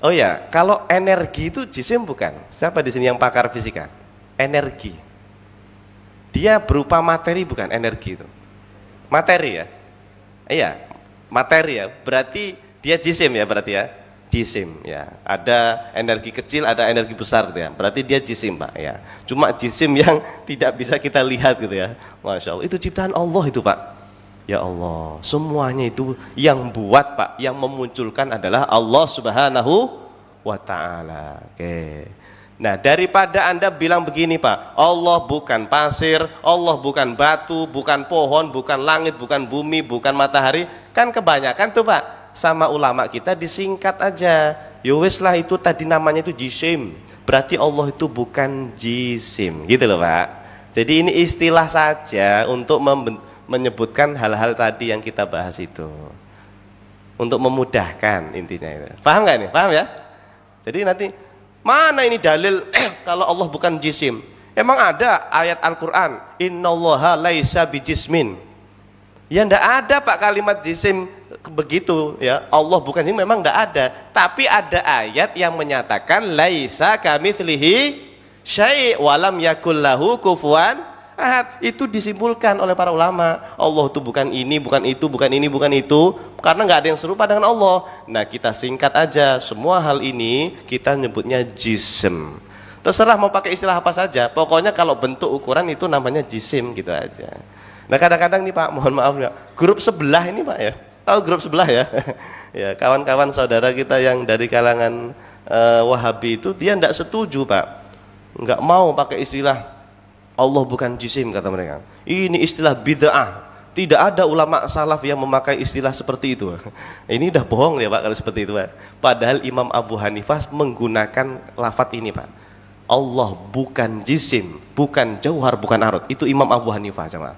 Oh ya, kalau energi itu jisim bukan? Siapa di sini yang pakar fisika? Energi. Dia berupa materi bukan energi itu? Materi ya? Iya, materi ya. Berarti dia jisim ya berarti ya. Jisim ya, ada energi kecil, ada energi besar gitu ya. Berarti dia jisim, Pak ya. Cuma jisim yang tidak bisa kita lihat gitu ya. Masya Allah, itu ciptaan Allah itu, Pak. Ya Allah, semuanya itu yang buat, Pak, yang memunculkan adalah Allah Subhanahu wa Ta'ala. Oke. Nah, daripada Anda bilang begini, Pak, Allah bukan pasir, Allah bukan batu, bukan pohon, bukan langit, bukan bumi, bukan matahari, kan kebanyakan tuh, Pak, sama ulama kita disingkat aja. Yowes lah, itu tadi namanya itu jisim, berarti Allah itu bukan jisim gitu loh, Pak. Jadi ini istilah saja untuk menyebutkan hal-hal tadi yang kita bahas itu. Untuk memudahkan intinya itu. Paham nggak ini? Paham ya? Jadi nanti mana ini dalil kalau Allah bukan jisim? Emang ada ayat Al-Qur'an, innallaha laisa bijismin. Ya ndak ada Pak kalimat jisim begitu ya. Allah bukan jisim memang ndak ada, tapi ada ayat yang menyatakan laisa kamitslihi syai' walam yakul lahu kufuwan ahad. Itu disimpulkan oleh para ulama, Allah itu bukan ini, bukan itu, bukan ini, bukan itu, karena nggak ada yang serupa dengan Allah. Nah, kita singkat aja, semua hal ini kita nyebutnya jism. Terserah mau pakai istilah apa saja, pokoknya kalau bentuk ukuran itu namanya jisim gitu aja. Nah, kadang-kadang nih Pak, mohon maaf ya, grup sebelah ini Pak ya, tahu grup sebelah ya? Ya, kawan-kawan saudara kita yang dari kalangan Wahabi itu dia tidak setuju Pak, nggak mau pakai istilah Allah bukan jisim kata mereka. Ini istilah bid'ah. Tidak ada ulama salaf yang memakai istilah seperti itu. Ini udah bohong ya Pak kalau seperti itu Pak. Padahal Imam Abu Hanifah menggunakan lafadz ini Pak. Allah bukan jisim, bukan jauhar, bukan arut. Itu Imam Abu Hanifah jemaah.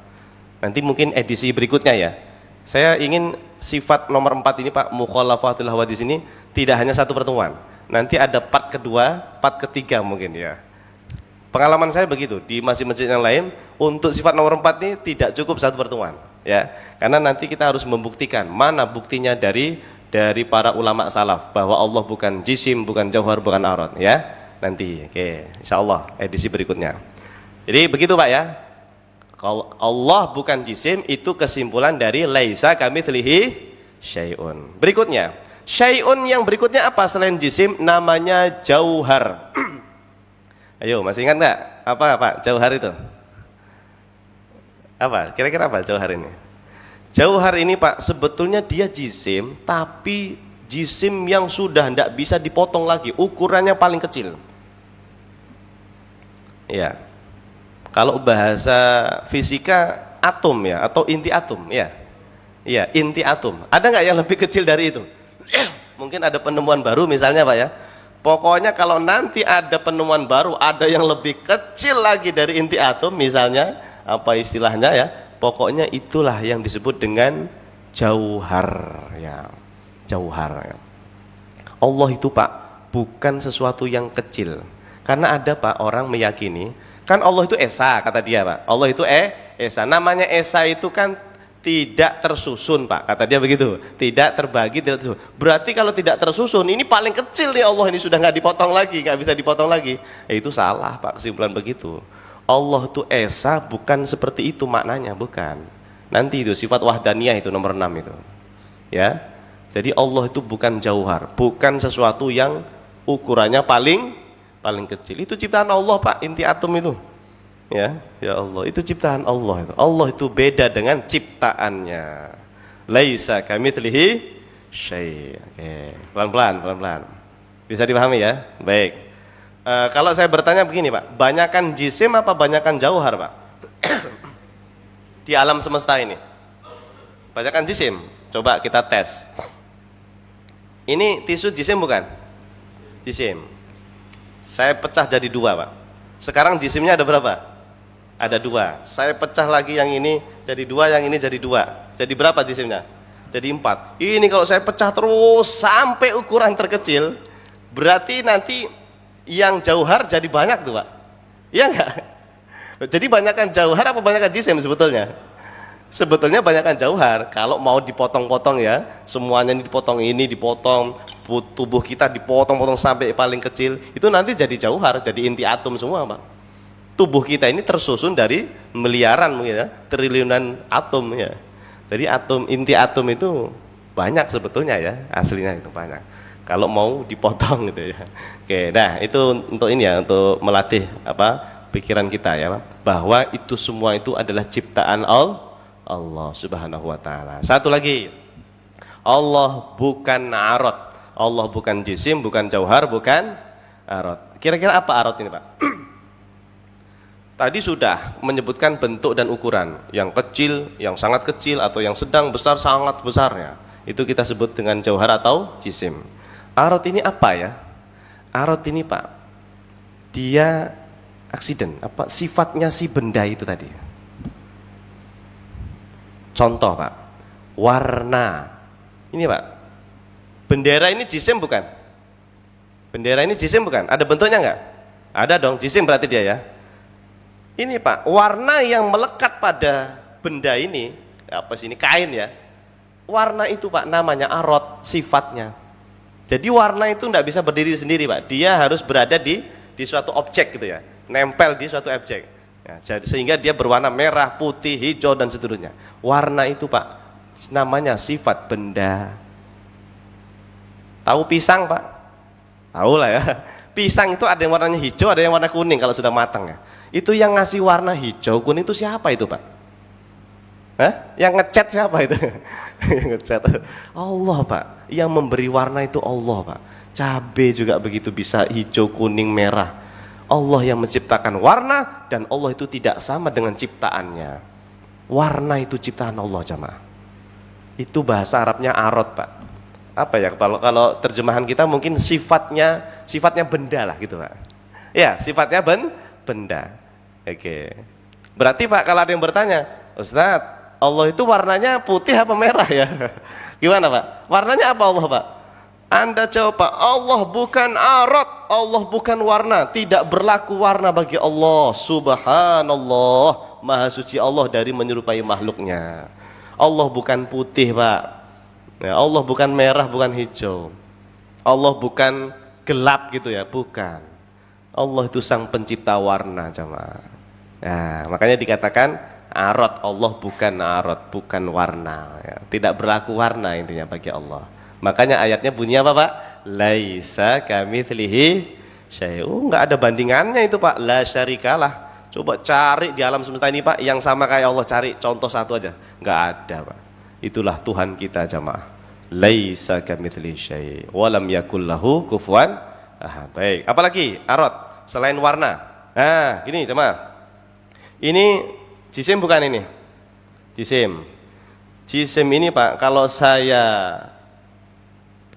Nanti mungkin edisi berikutnya ya. Saya ingin sifat nomor 4 ini Pak, mukhalafatul hawadits ini tidak hanya satu pertemuan. Nanti ada part kedua, part ketiga mungkin ya. Pengalaman saya begitu, di masjid-masjid yang lain untuk sifat nomor 4 ini tidak cukup satu pertemuan ya. Karena nanti kita harus membuktikan mana buktinya dari para ulama salaf bahwa Allah bukan jisim, bukan jauhar, bukan arad ya. Nanti oke, insyaallah edisi berikutnya. Jadi begitu Pak ya. Kalau Allah bukan jisim itu kesimpulan dari laisa kamitslihi syai'un. Berikutnya, syai'un yang berikutnya apa selain jisim? Namanya jauhar. Ayo, masih ingat nggak? Apa Pak jauhar itu? Apa? Kira-kira apa jauhar ini? Jauhar ini Pak, sebetulnya dia jisim, tapi jisim yang sudah tidak bisa dipotong lagi, ukurannya paling kecil. Ya, kalau bahasa fisika atom ya, atau inti atom ya. Iya, inti atom. Ada nggak yang lebih kecil dari itu? Mungkin ada penemuan baru misalnya Pak ya. Pokoknya kalau nanti ada penemuan baru, ada yang lebih kecil lagi dari inti atom misalnya, apa istilahnya ya, pokoknya itulah yang disebut dengan jauhar ya. Jauhar ya. Allah itu Pak bukan sesuatu yang kecil. Karena ada Pak orang meyakini, kan Allah itu esa kata dia Pak. Allah itu esa. Namanya esa itu kan tidak tersusun Pak, kata dia begitu, tidak terbagi, tidak tersusun. Berarti kalau tidak tersusun, ini paling kecil nih Allah, ini sudah nggak dipotong lagi, nggak bisa dipotong lagi. Itu salah Pak, kesimpulan begitu. Allah itu esa bukan seperti itu maknanya, bukan. Nanti itu sifat wahdaniyah itu nomor 6 itu. Ya, jadi Allah itu bukan jauhar, bukan sesuatu yang ukurannya paling kecil. Itu ciptaan Allah Pak, inti atom itu. Ya Allah, itu ciptaan Allah itu. Allah itu beda dengan ciptaannya. Laisa kamitslihi syai'. Oke, pelan-pelan. Bisa dipahami ya? Baik. Kalau saya bertanya begini Pak, banyakan jisim apa banyakan jauhar Pak? Di alam semesta ini. Banyakan jisim. Coba kita tes. Ini tisu jisim bukan? Jisim. Saya pecah jadi 2 Pak. Sekarang jisimnya ada berapa? Ada 2. Saya pecah lagi yang ini jadi 2, yang ini jadi 2. Jadi berapa jisimnya? Jadi 4. Ini kalau saya pecah terus sampai ukuran terkecil, berarti nanti yang jauhar jadi banyak tuh Pak. Iya enggak? Jadi banyakkan jauhar apa banyakkan jisim sebetulnya? Sebetulnya banyakkan jauhar. Kalau mau dipotong-potong ya, semuanya ini dipotong, tubuh kita dipotong-potong sampai paling kecil, itu nanti jadi jauhar, jadi inti atom semua Pak. Tubuh kita ini tersusun dari miliaran mungkin ya, triliunan atom ya. Jadi inti atom itu banyak sebetulnya ya, aslinya itu banyak. Kalau mau dipotong gitu ya. Oke, nah itu untuk ini ya, untuk melatih pikiran kita ya, bahwa itu semua itu adalah ciptaan Allah Subhanahu wa taala. Satu lagi. Allah bukan arad. Allah bukan jisim, bukan jauhar, bukan arad. Kira-kira apa arad ini, Pak? Tadi sudah menyebutkan bentuk dan ukuran, yang kecil, yang sangat kecil, atau yang sedang, besar, sangat besarnya. Itu kita sebut dengan jauhar atau jisim. Arad ini apa ya? Arad ini Pak, dia aksiden, sifatnya si benda itu tadi. Contoh Pak, warna. Ini Pak, bendera ini jisim bukan? Bendera ini jisim bukan? Ada bentuknya enggak? Ada dong, jisim berarti dia ya. Ini Pak, warna yang melekat pada benda ini, apa sih ini, kain ya. Warna itu Pak namanya arot, sifatnya. Jadi warna itu enggak bisa berdiri sendiri Pak. Dia harus berada di suatu objek gitu ya. Nempel di suatu objek. Ya, sehingga dia berwarna merah, putih, hijau dan seterusnya. Warna itu Pak namanya sifat benda. Tahu pisang Pak? Tahu lah ya. Pisang itu ada yang warnanya hijau, ada yang warna kuning kalau sudah matang ya. Itu yang ngasih warna hijau, kuning itu siapa itu Pak? Hah? Yang ngecat siapa itu? Yang ngecat Allah Pak. Yang memberi warna itu Allah Pak. Cabai juga begitu bisa hijau, kuning, merah. Allah yang menciptakan warna dan Allah itu tidak sama dengan ciptaannya. Warna itu ciptaan Allah jamaah. Itu bahasa Arabnya arot Pak. Apa ya kalau terjemahan kita mungkin sifatnya benda lah gitu Pak. Ya sifatnya benda. Oke. Berarti Pak kalau ada yang bertanya, Ustadz Allah itu warnanya putih apa merah ya? Gimana Pak? Warnanya apa Allah Pak? Anda jawab Pak, Allah bukan arot, Allah bukan warna, tidak berlaku warna bagi Allah. Subhanallah, maha suci Allah dari menyerupai makhluknya. Allah bukan putih Pak, ya, Allah bukan merah, bukan hijau, Allah bukan gelap gitu ya, bukan. Allah itu sang pencipta warna jemaah. Nah, makanya dikatakan arot, Allah bukan arot, bukan warna ya. Tidak berlaku warna intinya bagi Allah. Makanya ayatnya bunyi apa Pak? Laisa kamitslihi syai'un. Enggak ada bandingannya itu Pak, la syarikalah. Coba cari di alam semesta ini Pak yang sama kayak Allah, cari contoh satu aja. Enggak ada Pak. Itulah Tuhan kita jamaah. Laisa kamitslihi syai' wa lam yakul lahu kufuwan ahad. Baik, apalagi arot selain warna. Nah, gini jamaah. Ini jisim bukan ini? Jisim. Jisim ini Pak, kalau saya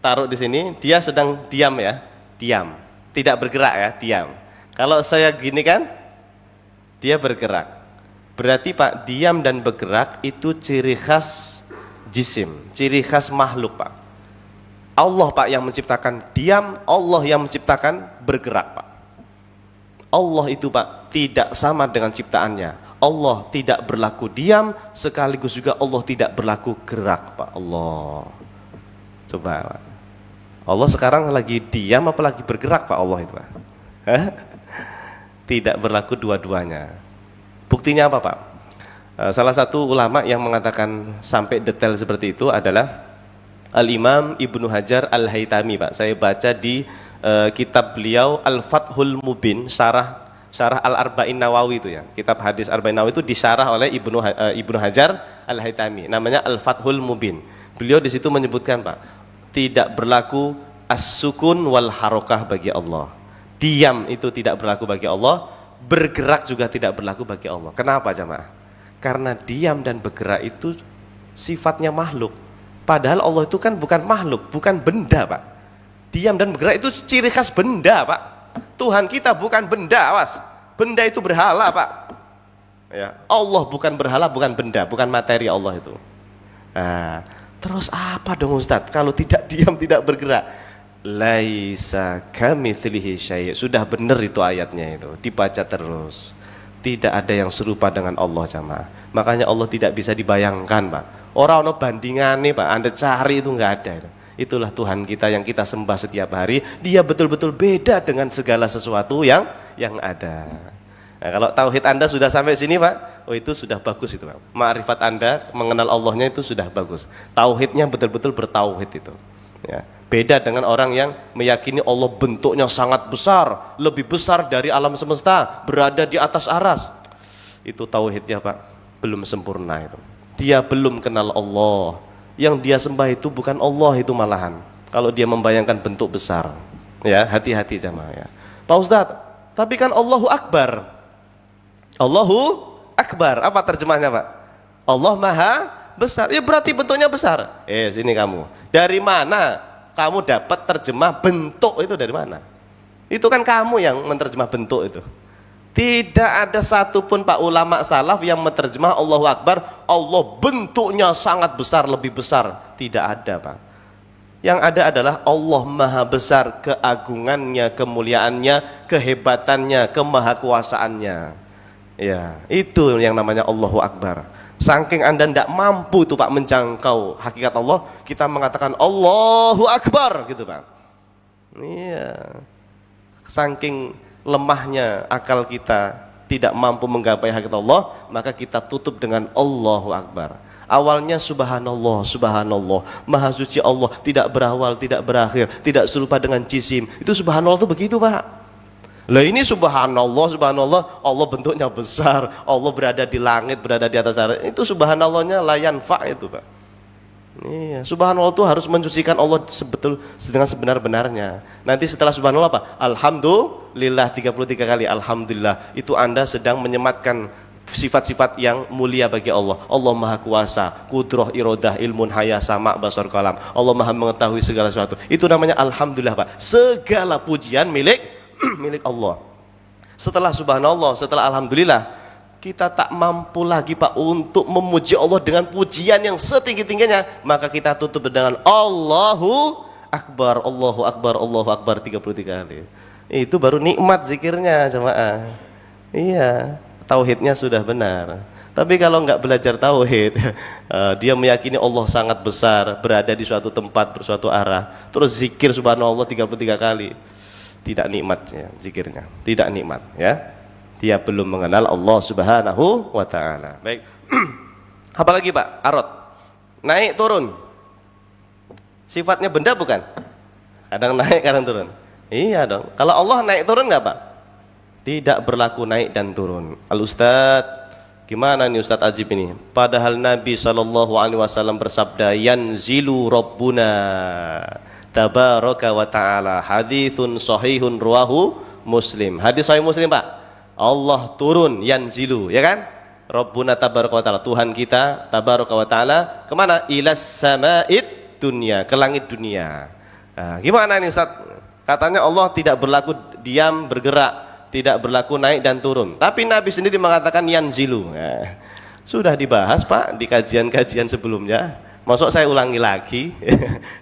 taruh di sini, dia sedang diam ya, diam, tidak bergerak ya, diam. Kalau saya gini kan, dia bergerak. Berarti Pak, diam dan bergerak itu ciri khas jisim, ciri khas makhluk Pak. Allah Pak yang menciptakan diam, Allah yang menciptakan bergerak Pak. Allah itu Pak tidak sama dengan ciptaannya. Allah tidak berlaku diam, sekaligus juga Allah tidak berlaku gerak Pak. Allah. Coba Pak. Allah sekarang lagi diam apa lagi bergerak Pak Allah itu Pak? Tidak berlaku dua-duanya. Buktinya apa Pak? Salah satu ulama yang mengatakan sampai detail seperti itu adalah Al-Imam Ibnu Hajar Al-Haytami Pak. Saya baca di kitab beliau Al-Fathul Mubin, syarah Al-Arba'in Nawawi itu ya. Kitab hadis Arba'in Nawawi itu disyarah oleh Ibnu Hajar Al-Haytami. Namanya Al-Fathul Mubin. Beliau di situ menyebutkan Pak, tidak berlaku as-sukun wal harokah bagi Allah. Diam itu tidak berlaku bagi Allah, bergerak juga tidak berlaku bagi Allah. Kenapa jemaah? Karena diam dan bergerak itu sifatnya makhluk. Padahal Allah itu kan bukan makhluk, bukan benda Pak. Diam dan bergerak itu ciri khas benda Pak. Tuhan kita bukan benda, awas. Benda itu berhala Pak. Ya, Allah bukan berhala, bukan benda, bukan materi Allah itu. Nah, terus apa dong Ustadz kalau tidak diam, tidak bergerak? Laisa kamitslihi syai'. Sudah benar itu ayatnya itu, dibaca terus. Tidak ada yang serupa dengan Allah jamaah. Makanya Allah tidak bisa dibayangkan Pak. Orang bandingan nih Pak, Anda cari itu nggak ada itu. Itulah Tuhan kita yang kita sembah setiap hari. Dia betul-betul beda dengan segala sesuatu yang ada. Nah, kalau tauhid Anda sudah sampai sini Pak, oh itu sudah bagus itu Pak. Ma'rifat Anda mengenal Allahnya itu sudah bagus. Tauhidnya betul-betul bertauhid itu. Ya. Beda dengan orang yang meyakini Allah bentuknya sangat besar, lebih besar dari alam semesta, berada di atas aras. Itu tauhidnya Pak, belum sempurna itu. Dia belum kenal Allah. Yang dia sembah itu bukan Allah itu malahan. Kalau dia membayangkan bentuk besar. Ya, hati-hati jamaah ya. Pak Ustadz, tapi kan Allahu Akbar. Allahu Akbar, apa terjemahnya Pak? Allah Maha Besar, ya berarti bentuknya besar. Sini kamu. Dari mana kamu dapat terjemah bentuk itu dari mana? Itu kan kamu yang menerjemah bentuk itu. Tidak ada satupun Pak ulama salaf yang menerjemah Allahu Akbar, Allah bentuknya sangat besar, lebih besar. Tidak ada Pak. Yang ada adalah Allah maha besar, keagungannya, kemuliaannya, kehebatannya, kemahakuasaannya. Ya, itu yang namanya Allahu Akbar. Saking Anda tidak mampu itu Pak menjangkau hakikat Allah, kita mengatakan Allahu Akbar gitu Pak. Iya. Saking lemahnya akal kita tidak mampu menggapai hakikat Allah, maka kita tutup dengan Allahu Akbar. Awalnya subhanallah, subhanallah, maha suci Allah, tidak berawal, tidak berakhir, tidak serupa dengan jisim. Itu subhanallah itu begitu Pak. Lah ini subhanallah, subhanallah, Allah bentuknya besar, Allah berada di langit, berada di atas air. Itu subhanallahnya layan fa itu Pak. Iya, subhanallah itu harus mensucikan Allah dengan sebenar-benarnya. Nanti setelah subhanallah apa? Alhamdulillah 33 kali. Alhamdulillah. Itu Anda sedang menyematkan sifat-sifat yang mulia bagi Allah. Allah maha kuasa, kudrah, iradah, ilmun, haya, sama, basar, kalam. Allah maha mengetahui segala sesuatu. Itu namanya alhamdulillah Pak. Segala pujian milik milik Allah. Setelah subhanallah, setelah alhamdulillah, kita tak mampu lagi Pak untuk memuji Allah dengan pujian yang setinggi-tingginya, maka kita tutup dengan Allahu Akbar, Allahu Akbar, Allahu Akbar 33 kali. Itu baru nikmat zikirnya jemaah. Iya, tauhidnya sudah benar. Tapi kalau nggak belajar tauhid, dia meyakini Allah sangat besar, berada di suatu tempat, bersuatu arah, terus zikir subhanallah 33 kali. Tidak nikmatnya zikirnya, tidak nikmat ya. Dia belum mengenal Allah Subhanahu wa ta'ala. Baik. Apalagi Pak? Arad. Naik turun. Sifatnya benda bukan? Kadang naik, kadang turun. Iya dong. Kalau Allah naik turun enggak Pak? Tidak berlaku naik dan turun. Al-Ustaz, gimana nih Ustaz Ajib ini? Padahal Nabi SAW bersabda, yanzilu Rabbuna tabaraka wa ta'ala. Hadithun sahihun ruwahu Muslim. Hadis sahih Muslim Pak. Allah turun, yanzilu, ya kan? Rabbuna tabaraka wa ta'ala, Tuhan kita tabaraka wa ta'ala kemana? Ilas sama'id dunia, ke langit dunia. Nah, gimana nih Ustaz? Katanya Allah tidak berlaku diam, bergerak, tidak berlaku naik dan turun. Tapi Nabi sendiri mengatakan yanzilu. Nah, sudah dibahas Pak di kajian-kajian sebelumnya. Masuk saya ulangi lagi.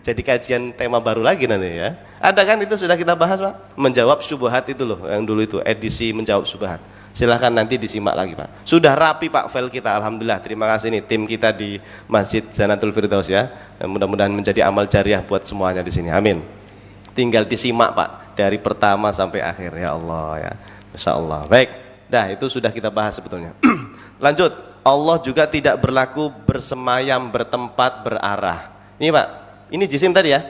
Jadi kajian tema baru lagi nanti ya. Ada kan itu sudah kita bahas Pak. Menjawab syubhat itu loh, yang dulu itu edisi menjawab syubhat. Silahkan nanti disimak lagi Pak. Sudah rapi Pak file kita, alhamdulillah. Terima kasih nih tim kita di Masjid Janatul Firdaus ya. Mudah-mudahan menjadi amal jariah buat semuanya di sini. Amin. Tinggal disimak Pak dari pertama sampai akhir ya Allah ya. Masya Allah. Baik. Dah itu sudah kita bahas sebetulnya. Lanjut. Allah juga tidak berlaku bersemayam, bertempat, berarah. Ini Pak, ini jisim tadi ya.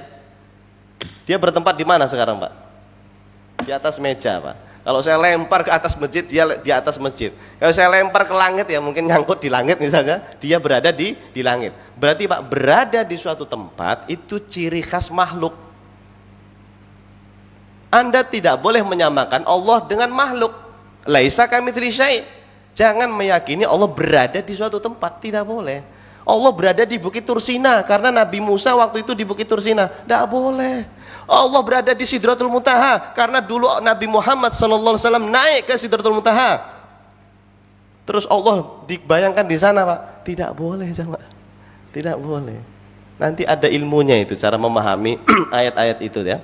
Dia bertempat di mana sekarang Pak? Di atas meja Pak. Kalau saya lempar ke atas masjid, dia di atas masjid. Kalau saya lempar ke langit ya mungkin nyangkut di langit misalnya, dia berada di langit. Berarti Pak, berada di suatu tempat itu ciri khas makhluk. Anda tidak boleh menyamakan Allah dengan makhluk. Laisa kamitslihi syai'. Jangan meyakini Allah berada di suatu tempat, tidak boleh. Allah berada di Bukit Tursina karena Nabi Musa waktu itu di Bukit Tursina, tidak boleh. Allah berada di Sidratul Muntaha karena dulu Nabi Muhammad SAW naik ke Sidratul Muntaha. Terus Allah dibayangkan di sana Pak, tidak boleh jemaah, tidak boleh. Nanti ada ilmunya itu, cara memahami ayat-ayat itu ya.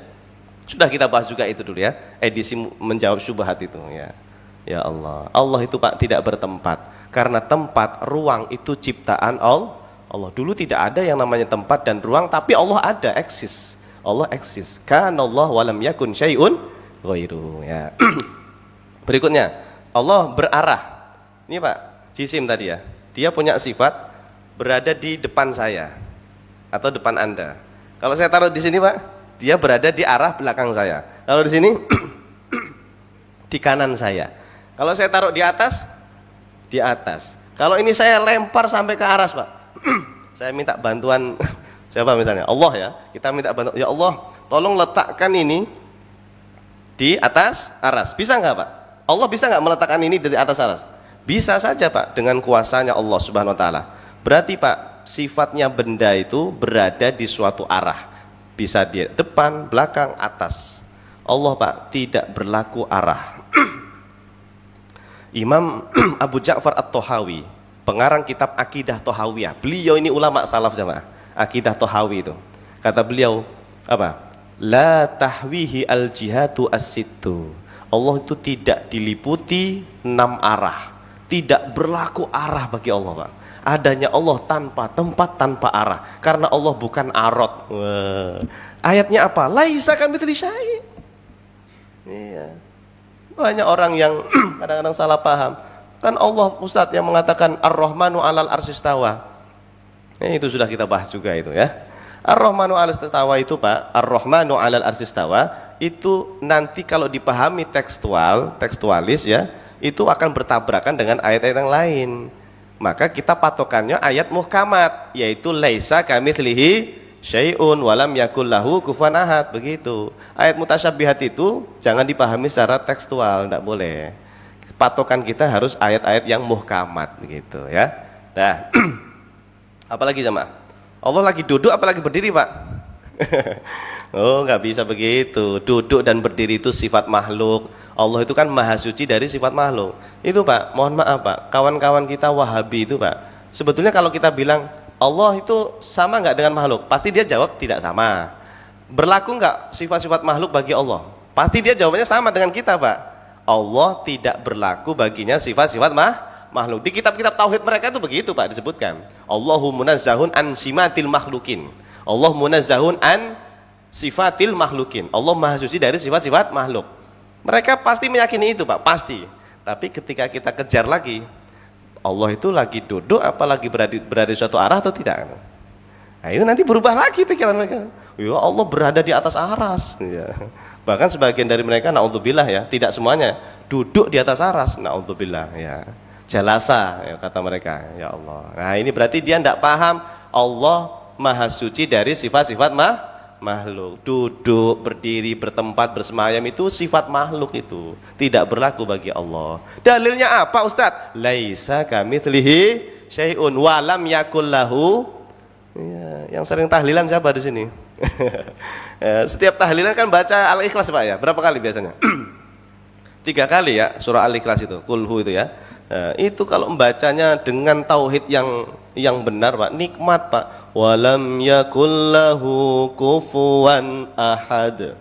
Sudah kita bahas juga itu dulu ya, edisi menjawab syubhat itu ya. Ya Allah, Allah itu Pak tidak bertempat. Karena tempat, ruang itu ciptaan Allah. Dulu tidak ada yang namanya tempat dan ruang, tapi Allah ada, eksis. Allah eksis. Kanallahu wa lam yakun syai'un ghairuhu ya. Berikutnya, Allah berarah. Ini Pak, jisim tadi ya. Dia punya sifat berada di depan saya atau depan Anda. Kalau saya taruh di sini Pak, dia berada di arah belakang saya. Kalau di sini di kanan saya. Kalau saya taruh di atas, di atas. Kalau ini saya lempar sampai ke aras Pak, saya minta bantuan siapa misalnya? Allah ya. Kita minta bantuan, ya Allah, tolong letakkan ini di atas aras. Bisa nggak Pak? Allah bisa nggak meletakkan ini di atas aras? Bisa saja Pak, dengan kuasanya Allah Subhanahu Wa Taala. Berarti Pak, sifatnya benda itu berada di suatu arah. Bisa di depan, belakang, atas. Allah Pak tidak berlaku arah. Imam Abu Ja'far At-Tahawi, pengarang kitab Akidah Tahawiyah. Beliau ini ulama salaf jamaah. Akidah Tahawi itu. Kata beliau apa? La tahwihi al-jihatu as-sittu. Allah itu tidak diliputi 6 arah. Tidak berlaku arah bagi Allah, Pak. Adanya Allah tanpa tempat, tanpa arah. Karena Allah bukan arad. Ayatnya apa? Laisa kamitslihi syai'. Iya. Banyak orang yang kadang-kadang salah paham. Kan Allah Ustadz yang mengatakan Ar-Rahmanu 'alal arsy istawa. Itu sudah kita bahas juga itu ya. Ar-Rahmanu 'alal arsy istawa itu Pak, Ar-Rahmanu 'alal arsy istawa itu nanti kalau dipahami tekstualis ya, itu akan bertabrakan dengan ayat-ayat yang lain. Maka kita patokannya ayat muhkamat, yaitu laisa kamitslihi syai'un walam yakul lahu kufuwan ahad, begitu. Ayat mutasyabihat itu jangan dipahami secara tekstual, tidak boleh. Patokan kita harus ayat-ayat yang muhkamat, begitu ya. Nah, apalagi jemaah? Allah lagi duduk apalagi berdiri, Pak? Oh, nggak bisa begitu. Duduk dan berdiri itu sifat makhluk. Allah itu kan maha suci dari sifat makhluk. Itu Pak, mohon maaf Pak, kawan-kawan kita Wahabi itu Pak, sebetulnya kalau kita bilang Allah itu sama nggak dengan makhluk, pasti dia jawab tidak sama. Berlaku nggak sifat-sifat makhluk bagi Allah? Pasti dia jawabannya sama dengan kita Pak. Allah tidak berlaku baginya sifat-sifat makhluk. Di kitab-kitab tauhid mereka itu begitu Pak disebutkan. Allahu munazzahun an simatil makhlukin. Allah munazzahun an sifatil makhlukin. Allah maha suci dari sifat-sifat makhluk. Mereka pasti meyakini itu Pak, pasti. Tapi ketika kita kejar lagi, Allah itu lagi duduk apalagi berada di suatu arah atau tidak? Nah itu nanti berubah lagi pikiran mereka. Ya Allah berada di atas aras ya. Bahkan sebagian dari mereka naudzubillah ya, tidak semuanya duduk di atas aras, naudzubillah ya. Jalasa ya, kata mereka, ya Allah. Nah ini berarti dia tidak paham Allah maha suci dari sifat-sifat makhluk. Duduk, berdiri, bertempat, bersemayam itu sifat makhluk, itu tidak berlaku bagi Allah. Dalilnya apa Ustadz? Laisa kamitslihi syai'un wa lam yakul lahu. Ya, yang sering tahlilan siapa di sini? Setiap tahlilan kan baca Al-Ikhlas Pak ya. Berapa kali biasanya? 3 kali ya surah Al-Ikhlas itu, kulhu itu ya. Itu kalau membacanya dengan tauhid yang benar Pak, nikmat Pak. Walam yakullahu kufuwan ahad.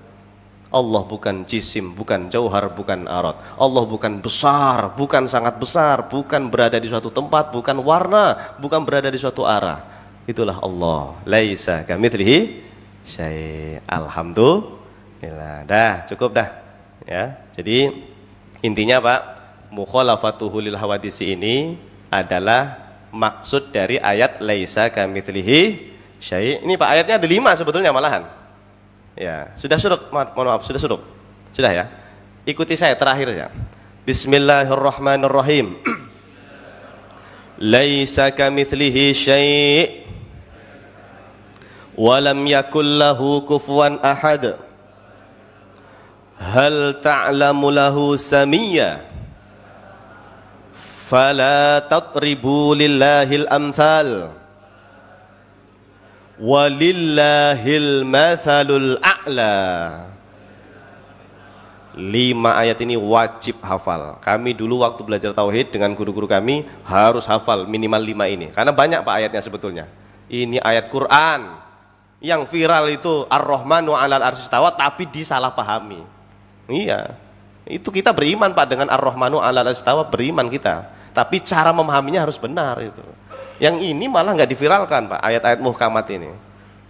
Allah bukan jisim, bukan jauhar, bukan arad. Allah bukan besar, bukan sangat besar, bukan berada di suatu tempat, bukan warna, bukan berada di suatu arah. Itulah Allah. Laisa kamitslihi syai'. Alhamdulillah. Dah, cukup dah. Ya. Jadi intinya Pak, mukhalafatuhu lil hawadisi ini adalah maksud dari ayat laisa kamitslihi syai'. Ini Pak ayatnya ada 5 sebetulnya malahan. Ya, sudah suruk, mohon maaf, sudah suruk. Sudah ya. Ikuti saya terakhir ya. Bismillahirrahmanirrahim. Laisa kamitslihi syai' wa lam yakul lahu kufuwan ahad. Hal ta'lamu lahu samiyya? Fala tatribu lillahil amthal walillahil mathalul a'la. 5 ayat ini wajib hafal. Kami dulu waktu belajar tauhid dengan guru-guru kami harus hafal minimal 5 ini. Karena banyak Pak ayatnya sebetulnya. Ini ayat Quran. Yang viral itu Ar-Rahmanu 'alal arsy istawa tapi disalahpahami. Iya. Itu kita beriman Pak dengan Ar-Rahmanu 'alal arsy istawa, beriman kita. Tapi cara memahaminya harus benar itu. Yang ini malah nggak diviralkan Pak, ayat-ayat muhkamat ini.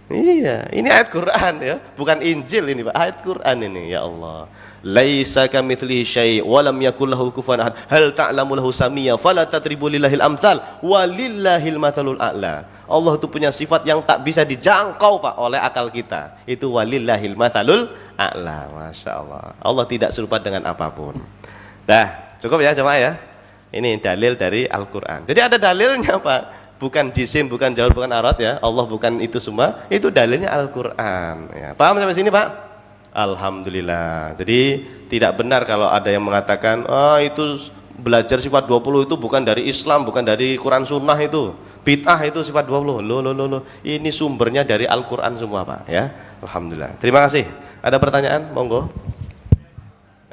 Iya, ini ayat Quran ya, bukan Injil ini Pak, ayat Quran ini, ya Allah. Laisa kamitslihi syai' wa lam yakul lahu kufuwan ahad. Hal ta'lamu lahu samiyya fala tatribu lillahil amthal walillahil mathalul a'la. Allah itu punya sifat yang tak bisa dijangkau Pak oleh akal kita. Itu walillahil mathalul a'la. Masya Allah. Allah tidak serupa dengan apapun. Dah, cukup ya jemaah ya. Ini dalil dari Al-Quran. Jadi ada dalilnya Pak, bukan jisim, bukan jauh, bukan arad ya. Allah bukan itu semua. Itu dalilnya Al-Quran ya. Paham sampai sini Pak? Alhamdulillah. Jadi tidak benar kalau ada yang mengatakan itu belajar sifat 20 itu bukan dari Islam, bukan dari Quran Sunnah, itu bid'ah, itu sifat 20. Loh. Ini sumbernya dari Al-Quran semua Pak ya. Alhamdulillah. Terima kasih. Ada pertanyaan? Monggo.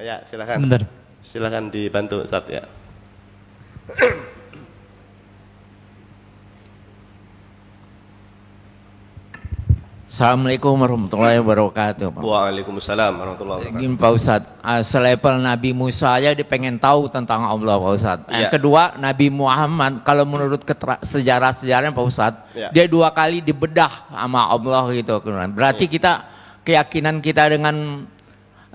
Ya silakan. Sebentar. Silakan dibantu Ustaz ya. Assalamualaikum warahmatullahi wabarakatuh, Pak. Waalaikumsalam warahmatullahi wabarakatuh. Begini Pak Ustadz, selevel Nabi Musa aja dia pengen tahu tentang Allah Pak Ustadz. Yang Iya. kedua Nabi Muhammad kalau menurut sejarah-sejarahnya Pak Ustadz, Iya. dia 2 kali dibedah sama Allah gitu. Berarti kita keyakinan kita dengan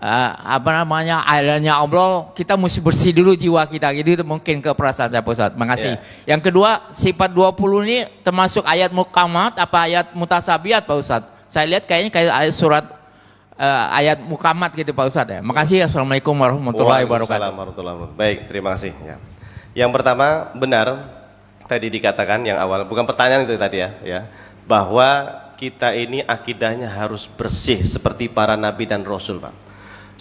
adanya Allah, kita mesti bersih dulu jiwa kita gitu, itu mungkin ke perasaan saya Pak Ustadz. Makasih. Iya. Yang kedua sifat 20 ini termasuk ayat mukamat apa ayat mutasabiat Pak Ustadz? Saya lihat kayaknya kayak ayat surat ayat mukamat gitu Pak Ustadz ya. Makasih. Assalamualaikum warahmatullahi wabarakatuh. Waalaikumsalam warahmatullahi wabarakatuh. Baik, terima kasih. Ya. Yang pertama benar tadi dikatakan yang awal, bukan pertanyaan itu tadi ya, bahwa kita ini akidahnya harus bersih seperti para nabi dan rasul, Pak.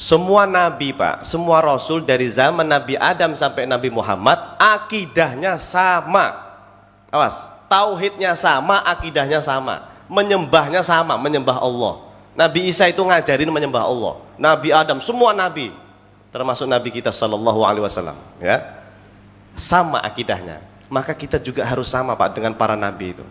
Semua nabi, Pak, semua rasul dari zaman Nabi Adam sampai Nabi Muhammad akidahnya sama. Awas, tauhidnya sama, akidahnya sama, menyembahnya sama, menyembah Allah. Nabi Isa itu ngajarin menyembah Allah. Nabi Adam, semua nabi, termasuk Nabi kita Shallallahu Alaihi Wasallam, ya, sama akidahnya. Maka kita juga harus sama, Pak, dengan para nabi itu.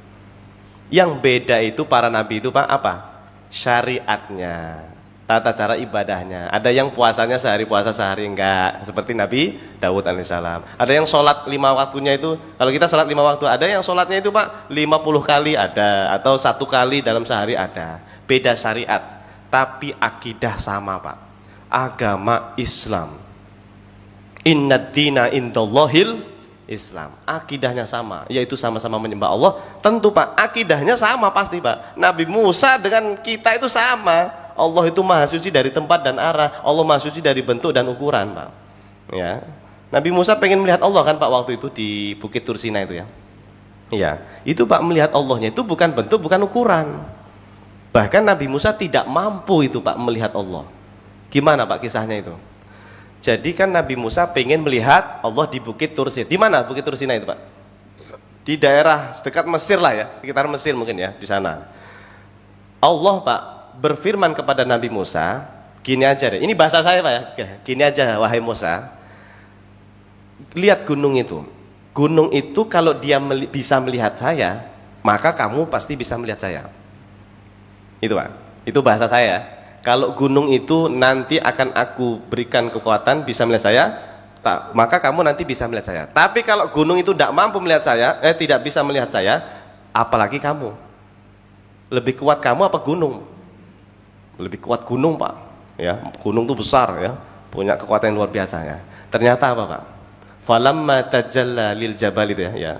Yang beda itu para nabi itu, Pak, apa? Syariatnya, tata cara ibadahnya. Ada yang puasanya sehari puasa sehari enggak, seperti Nabi Daud alaihissalam. Ada yang sholat 5 waktunya itu, kalau kita sholat 5 waktu, ada yang sholatnya itu, Pak, 50 kali ada, atau 1 kali dalam sehari ada. Beda syariat, tapi akidah sama, Pak. Agama Islam. Innad dina indallahil Islam. Akidahnya sama, yaitu sama-sama menyembah Allah. Tentu, Pak, akidahnya sama pasti, Pak. Nabi Musa dengan kita itu sama. Allah itu maha suci dari tempat dan arah. Allah maha suci dari bentuk dan ukuran, Pak. Ya. Nabi Musa pengen melihat Allah kan, Pak, waktu itu di Bukit Tursina itu ya. Iya, itu, Pak, melihat Allahnya itu bukan bentuk, bukan ukuran. Bahkan Nabi Musa tidak mampu itu, Pak, melihat Allah. Gimana, Pak, kisahnya itu? Jadi kan Nabi Musa pengen melihat Allah di Bukit Tursina. Di mana Bukit Tursina itu, Pak? Di daerah dekat Mesir lah ya, sekitar Mesir mungkin ya, di sana. Allah, Pak, berfirman kepada Nabi Musa, gini aja deh, ini bahasa saya, Pak, ya, gini aja wahai Musa, lihat gunung itu. Gunung itu kalau dia bisa melihat saya, maka kamu pasti bisa melihat saya. Itu, Pak, itu bahasa saya. Kalau gunung itu nanti akan aku berikan kekuatan bisa melihat saya, maka kamu nanti bisa melihat saya. Tapi kalau gunung itu tidak mampu melihat saya, tidak bisa melihat saya, apalagi kamu. Lebih kuat kamu apa gunung? Lebih kuat gunung, Pak, ya, gunung itu besar ya, punya kekuatan yang luar biasa ya. Ternyata apa, Pak? Falamma tajalla lil jabal itu ya,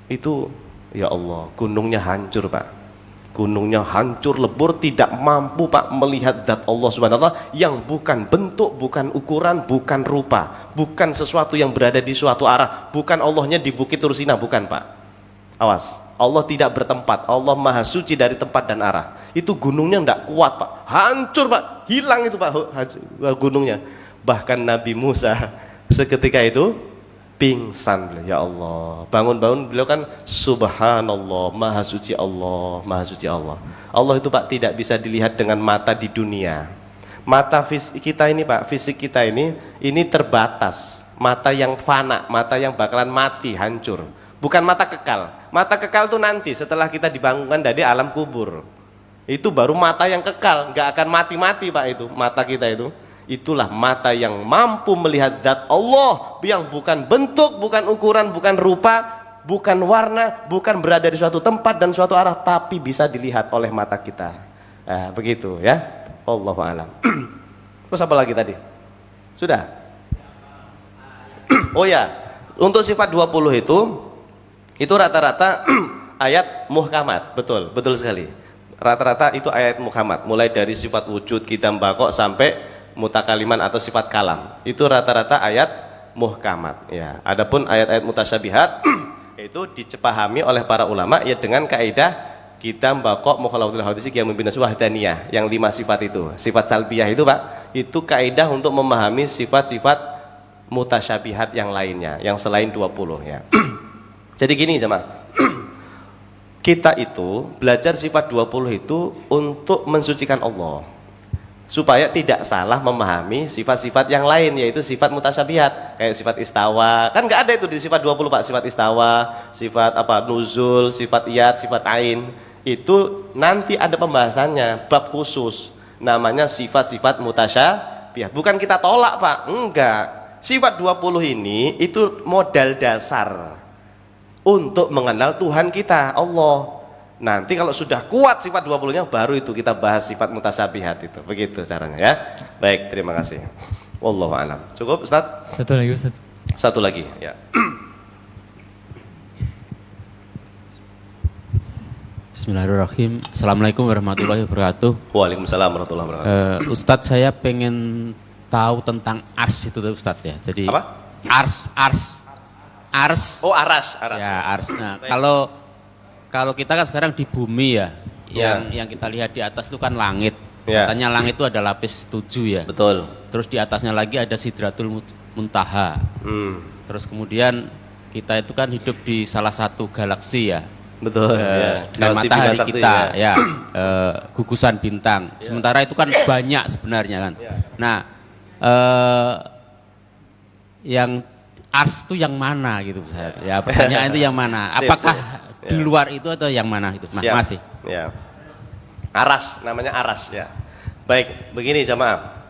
itu ya Allah, gunungnya hancur, Pak. Gunungnya hancur lebur, tidak mampu, Pak, melihat zat Allah Subhanahu wa taala yang bukan bentuk, bukan ukuran, bukan rupa, bukan sesuatu yang berada di suatu arah, bukan Allahnya di Bukit Tursina, bukan, Pak. Awas, Allah tidak bertempat, Allah maha suci dari tempat dan arah. Itu gunungnya tidak kuat, Pak, hancur, Pak, hilang itu, Pak, gunungnya. Bahkan Nabi Musa seketika itu pingsan. Ya Allah, bangun-bangun beliau kan subhanallah, maha suci Allah, maha suci Allah. Allah itu, Pak, tidak bisa dilihat dengan mata di dunia. Mata fisik kita ini, Pak, fisik kita ini terbatas, mata yang fana, mata yang bakalan mati, hancur. Bukan mata kekal. Mata kekal itu nanti setelah kita dibangunkan dari alam kubur. Itu baru mata yang kekal, nggak akan mati-mati, Pak, itu mata kita itu. Itulah mata yang mampu melihat zat Allah yang bukan bentuk, bukan ukuran, bukan rupa, bukan warna, bukan berada di suatu tempat dan suatu arah, tapi bisa dilihat oleh mata kita. Nah, begitu ya. Allahu a'lam. Terus apa lagi tadi? Sudah? Oh ya, untuk sifat 20 itu rata-rata ayat muhkamat. Betul, betul sekali. Rata-rata itu ayat muhkamat, mulai dari sifat wujud, qidam, baqo sampai mutakaliman atau sifat kalam. Itu rata-rata ayat muhkamat ya. Adapun ayat-ayat mutasyabihat itu dipahami oleh para ulama ya dengan kaidah qidam, baqo, mukhalafatul hadis, qiyam bin wahdaniyah, yang 5 sifat itu. Sifat salbiyah itu, Pak, itu kaidah untuk memahami sifat-sifat mutasyabihat yang lainnya, yang selain 20 ya. Jadi gini, jemaah. Kita itu belajar sifat 20 itu untuk mensucikan Allah. supaya tidak salah memahami sifat-sifat yang lain, yaitu sifat mutasyabihat kayak sifat istawa. Kan nggak ada itu di sifat 20 Pak, sifat istawa, sifat apa nuzul, sifat iyat, sifat ain. Itu nanti ada pembahasannya, bab khusus namanya sifat-sifat mutasyabihat. Bukan kita tolak Pak, enggak. Sifat 20 ini itu modal dasar untuk mengenal Tuhan kita, Allah. Nanti kalau sudah kuat sifat 20-nya baru itu kita bahas sifat mutasyabihat itu. Begitu caranya ya. Baik, terima kasih. Wallahu a'lam. Cukup Ustaz? Satu lagi Ustaz. Satu lagi ya. Bismillahirrahmanirrahim. Assalamualaikum warahmatullahi wabarakatuh. Waalaikumsalam warahmatullahi wabarakatuh. Ustadz, saya pengen tahu tentang ars itu Ustadz ya. Jadi Apa? Ars. Oh, aras. Ya, ars. Nah, kalau kita kan sekarang di bumi ya, yang kita lihat di atas itu kan langit. Ya. Katanya langit itu ada lapis 7 ya. Betul. Terus di atasnya lagi ada Sidratul Muntaha. Terus kemudian kita itu kan hidup di salah satu galaksi ya. Betul. Ya. Dengan Galaksi matahari Bima Sakti, kita ya. gugusan bintang. Sementara itu kan banyak sebenarnya kan. Nah, yang ars itu yang mana gitu saya. Ya, pertanyaan itu yang mana? Sip, Apakah sip. di luar itu atau yang mana gitu? Nah, Siap. masih. Ya. Aras, namanya aras ya. Baik, begini jamaah.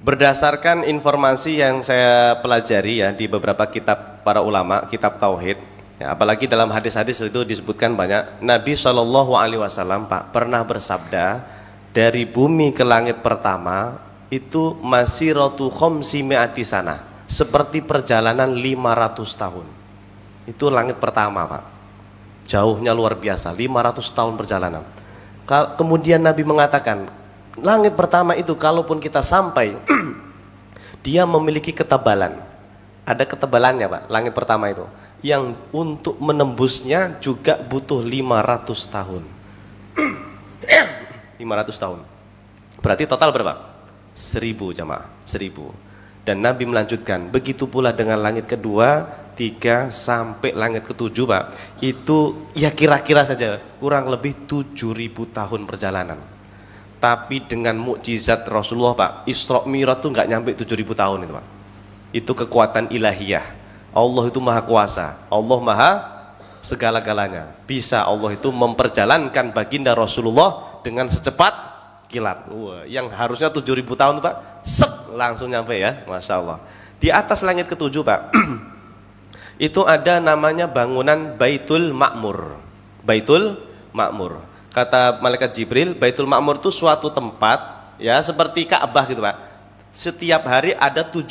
Berdasarkan informasi yang saya pelajari ya di beberapa kitab para ulama, kitab tauhid, ya, apalagi dalam hadis-hadis itu disebutkan banyak. Nabi Shallallahu Alaihi Wasallam Pak pernah bersabda, dari bumi ke langit pertama itu masiratu khamsi mi'ati sana, seperti perjalanan 500 tahun. Itu langit pertama Pak. Jauhnya luar biasa, 500 tahun perjalanan. Kemudian Nabi mengatakan, langit pertama itu kalaupun kita sampai, dia memiliki ketebalan. Ada ketebalannya Pak, langit pertama itu. Yang untuk menembusnya juga butuh 500 tahun. 500 tahun. Berarti total berapa? 1000 jamaah, 1000. Dan Nabi melanjutkan, begitu pula dengan langit kedua, 3 sampai langit ke-7 Pak. Itu ya kira-kira saja kurang lebih 7000 tahun perjalanan. Tapi dengan mukjizat Rasulullah Pak, Isra Mi'raj itu nggak nyampe 7000 tahun itu Pak. Itu kekuatan ilahiyah. Allah itu maha kuasa, Allah maha segala-galanya. Bisa Allah itu memperjalankan baginda Rasulullah dengan secepat kilat. Wah, yang harusnya 7000 tahun Pak, set langsung nyampe ya, Masya Allah. Di atas langit ke-7 Pak, itu ada namanya bangunan Baitul Ma'mur. Baitul Ma'mur. Kata malaikat Jibril, Baitul Ma'mur itu suatu tempat ya seperti Ka'bah gitu Pak. Setiap hari ada 70.000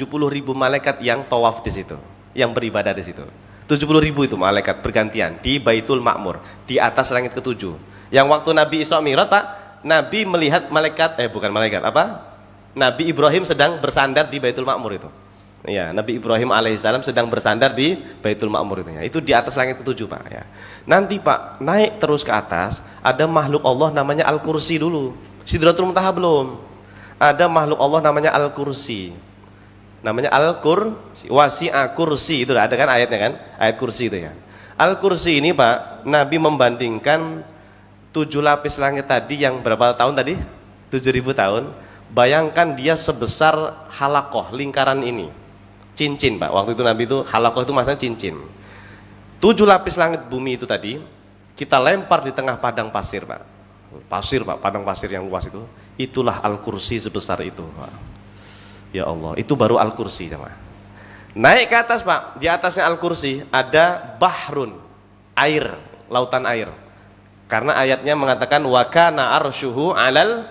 malaikat yang tawaf di situ, yang beribadah di situ. 70.000 itu malaikat bergantian di Baitul Ma'mur, di atas langit ke-7. Yang waktu Nabi Isra Mi'raj Pak, Nabi melihat malaikat, bukan malaikat, apa? Nabi Ibrahim sedang bersandar di Baitul Ma'mur itu. Ya, Nabi Ibrahim alaihissalam sedang bersandar di Baitul Ma'mur itu ya. Itu di atas langit ke-7 Pak ya. Nanti Pak naik terus ke atas, ada makhluk Allah namanya Al-Kursi dulu. Sidratul Muntaha belum. Ada makhluk Allah namanya Al-Kursi. Namanya Al-Kursi, wasi'a kursi, itu ada kan ayatnya kan? Ayat kursi itu ya. Al-Kursi ini Pak, Nabi membandingkan 7 lapis langit tadi yang berapa tahun tadi? 7000 tahun. Bayangkan dia sebesar halakoh, lingkaran ini. Cincin Pak, waktu itu Nabi itu halakoh itu masanya cincin. 7 lapis langit bumi itu tadi kita lempar di tengah padang pasir Pak. Pasir Pak, padang pasir yang luas itu. Itulah Al-Kursi sebesar itu Pak. Ya Allah, itu baru Al-Kursi sama. Naik ke atas Pak, di atasnya Al-Kursi ada bahrun, air, lautan air. Karena ayatnya mengatakan wa kana arsyuhu alal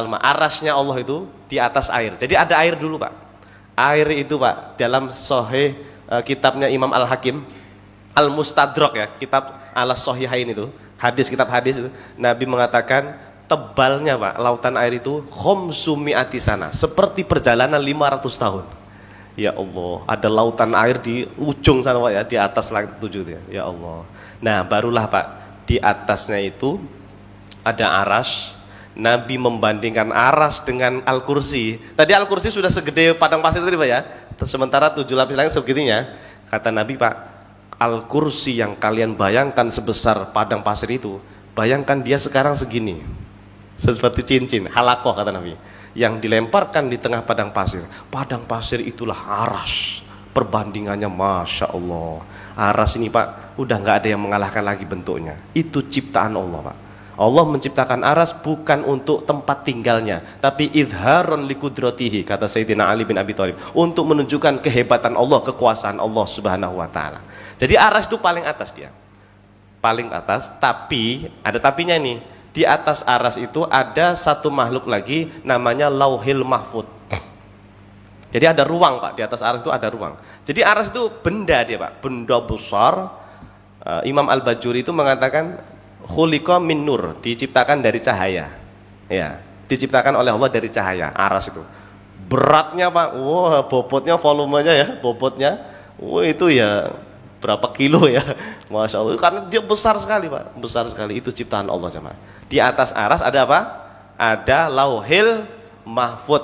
ma, arasnya Allah itu di atas air. Jadi ada air dulu Pak. Air itu Pak, dalam sahih kitabnya Imam Al-Hakim Al-Mustadrak ya, kitab Al-Sahihain itu, hadis, kitab hadis itu, Nabi mengatakan tebalnya Pak, lautan air itu khamsumi'ati sana, seperti perjalanan 500 tahun. Ya Allah, ada lautan air di ujung sana Pak ya, di atas langit 7 itu ya. Ya Allah. Nah, barulah Pak, di atasnya itu ada aras. Nabi membandingkan aras dengan Al-Kursi. Tadi Al-Kursi sudah segede padang pasir tadi Pak ya. Sementara 7 lapis langit sebegitunya. Kata Nabi Pak, Al-Kursi yang kalian bayangkan sebesar padang pasir itu, bayangkan dia sekarang segini. Seperti cincin, halakoh kata Nabi, yang dilemparkan di tengah padang pasir. Padang pasir itulah aras. Perbandingannya Masya Allah. Aras ini Pak, udah nggak ada yang mengalahkan lagi bentuknya. Itu ciptaan Allah Pak. Allah menciptakan aras bukan untuk tempat tinggalnya, tapi izharon likudratihi, kata Sayyidina Ali bin Abi Thalib, untuk menunjukkan kehebatan Allah, kekuasaan Allah Subhanahu wa taala. Jadi aras itu paling atas dia. Paling atas, tapi ada tapinya nih. Di atas aras itu ada satu makhluk lagi namanya Lauhil Mahfud. Jadi ada ruang Pak, di atas aras itu ada ruang. Jadi aras itu benda dia Pak, benda besar. Imam Al-Bajuri itu mengatakan khuliqa min nur, diciptakan dari cahaya. Ya, diciptakan oleh Allah dari cahaya, aras itu. Beratnya Pak, wah bobotnya, volumenya ya, bobotnya. Wah itu ya berapa kilo ya. Masya Allah, karena dia besar sekali Pak, besar sekali. Itu ciptaan Allah jemaah. Di atas aras ada apa? Ada Lauhil Mahfud,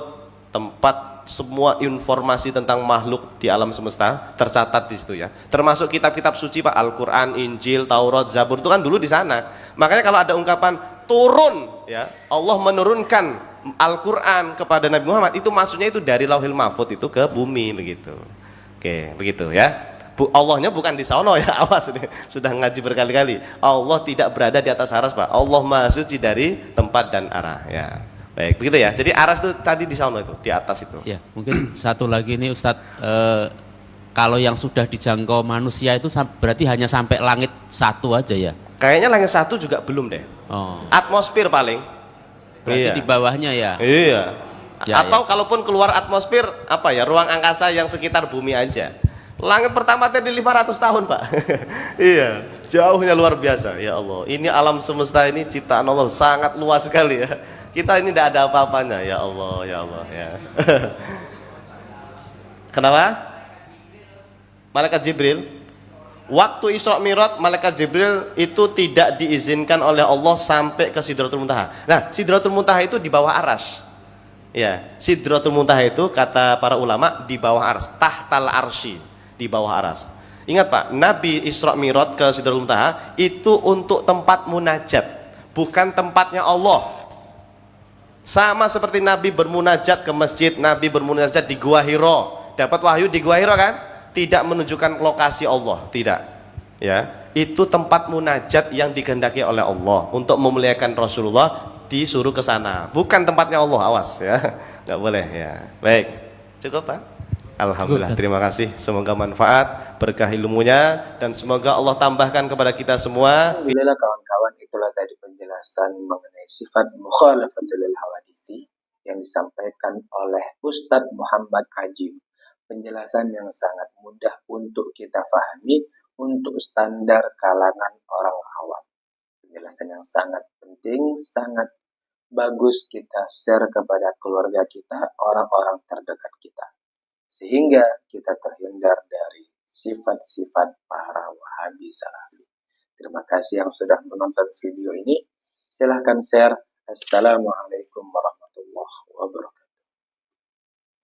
tempat semua informasi tentang makhluk di alam semesta tercatat di situ ya. Termasuk kitab-kitab suci Pak, Al-Qur'an, Injil, Taurat, Zabur itu kan dulu di sana. Makanya kalau ada ungkapan turun ya, Allah menurunkan Al-Qur'an kepada Nabi Muhammad, itu maksudnya itu dari Lauhil Mahfud itu ke bumi begitu. Oke, begitu ya. Allahnya bukan di sono ya, awas ini. Sudah ngaji berkali-kali. Allah tidak berada di atas aras Pak. Allah Maha Suci dari tempat dan arah ya. Baik, begitu ya. Jadi aras itu tadi di sana itu, di atas itu. Ya, mungkin satu lagi nih Ustadz, kalau yang sudah dijangkau manusia itu berarti hanya sampai langit satu aja ya? Kayaknya langit satu juga belum deh. Oh. Atmosfer paling. Berarti Iya. di bawahnya ya? Iya. Ya, Atau kalaupun keluar atmosfer, apa ya, ruang angkasa yang sekitar bumi aja. Langit pertama tadi 500 tahun Pak. Iya, jauhnya luar biasa. Ya Allah, ini alam semesta ini ciptaan Allah sangat luas sekali ya. Kita ini tidak ada apa-apanya. Ya Allah, ya Allah ya. Kenapa? Malaikat Jibril. Waktu Isra Mi'raj, Malaikat Jibril itu tidak diizinkan oleh Allah sampai ke Sidratul Muntaha. Nah, Sidratul Muntaha itu di bawah aras. Ya, Sidratul Muntaha itu kata para ulama di bawah aras, tahtal arsy, di bawah aras. Ingat Pak, Nabi Isra Mi'raj ke Sidratul Muntaha itu untuk tempat munajat, bukan tempatnya Allah. Sama seperti Nabi bermunajat ke masjid, Nabi bermunajat di Gua Hiro, dapat wahyu di Gua Hiro kan? Tidak menunjukkan lokasi Allah, tidak. Ya, itu tempat munajat yang dikehendaki oleh Allah untuk memuliakan Rasulullah, disuruh ke sana. Bukan tempatnya Allah, awas ya. Enggak boleh ya. Baik. Cukup Pak? Alhamdulillah, terima kasih. Semoga manfaat, berkah ilmunya, dan semoga Allah tambahkan kepada kita semua. Alhamdulillah kawan-kawan, itulah tadi penjelasan mengenai sifat mukhalafatul hawadithi yang disampaikan oleh Ustadz Muhammad Ajib. Penjelasan yang sangat mudah untuk kita fahami untuk standar kalangan orang awam. Penjelasan yang sangat penting, sangat bagus kita share kepada keluarga kita, orang-orang terdekat kita, sehingga kita terhindar dari sifat-sifat para Wahabi Salafi. Terima kasih yang sudah menonton video ini. Silahkan share. Assalamualaikum warahmatullahi wabarakatuh.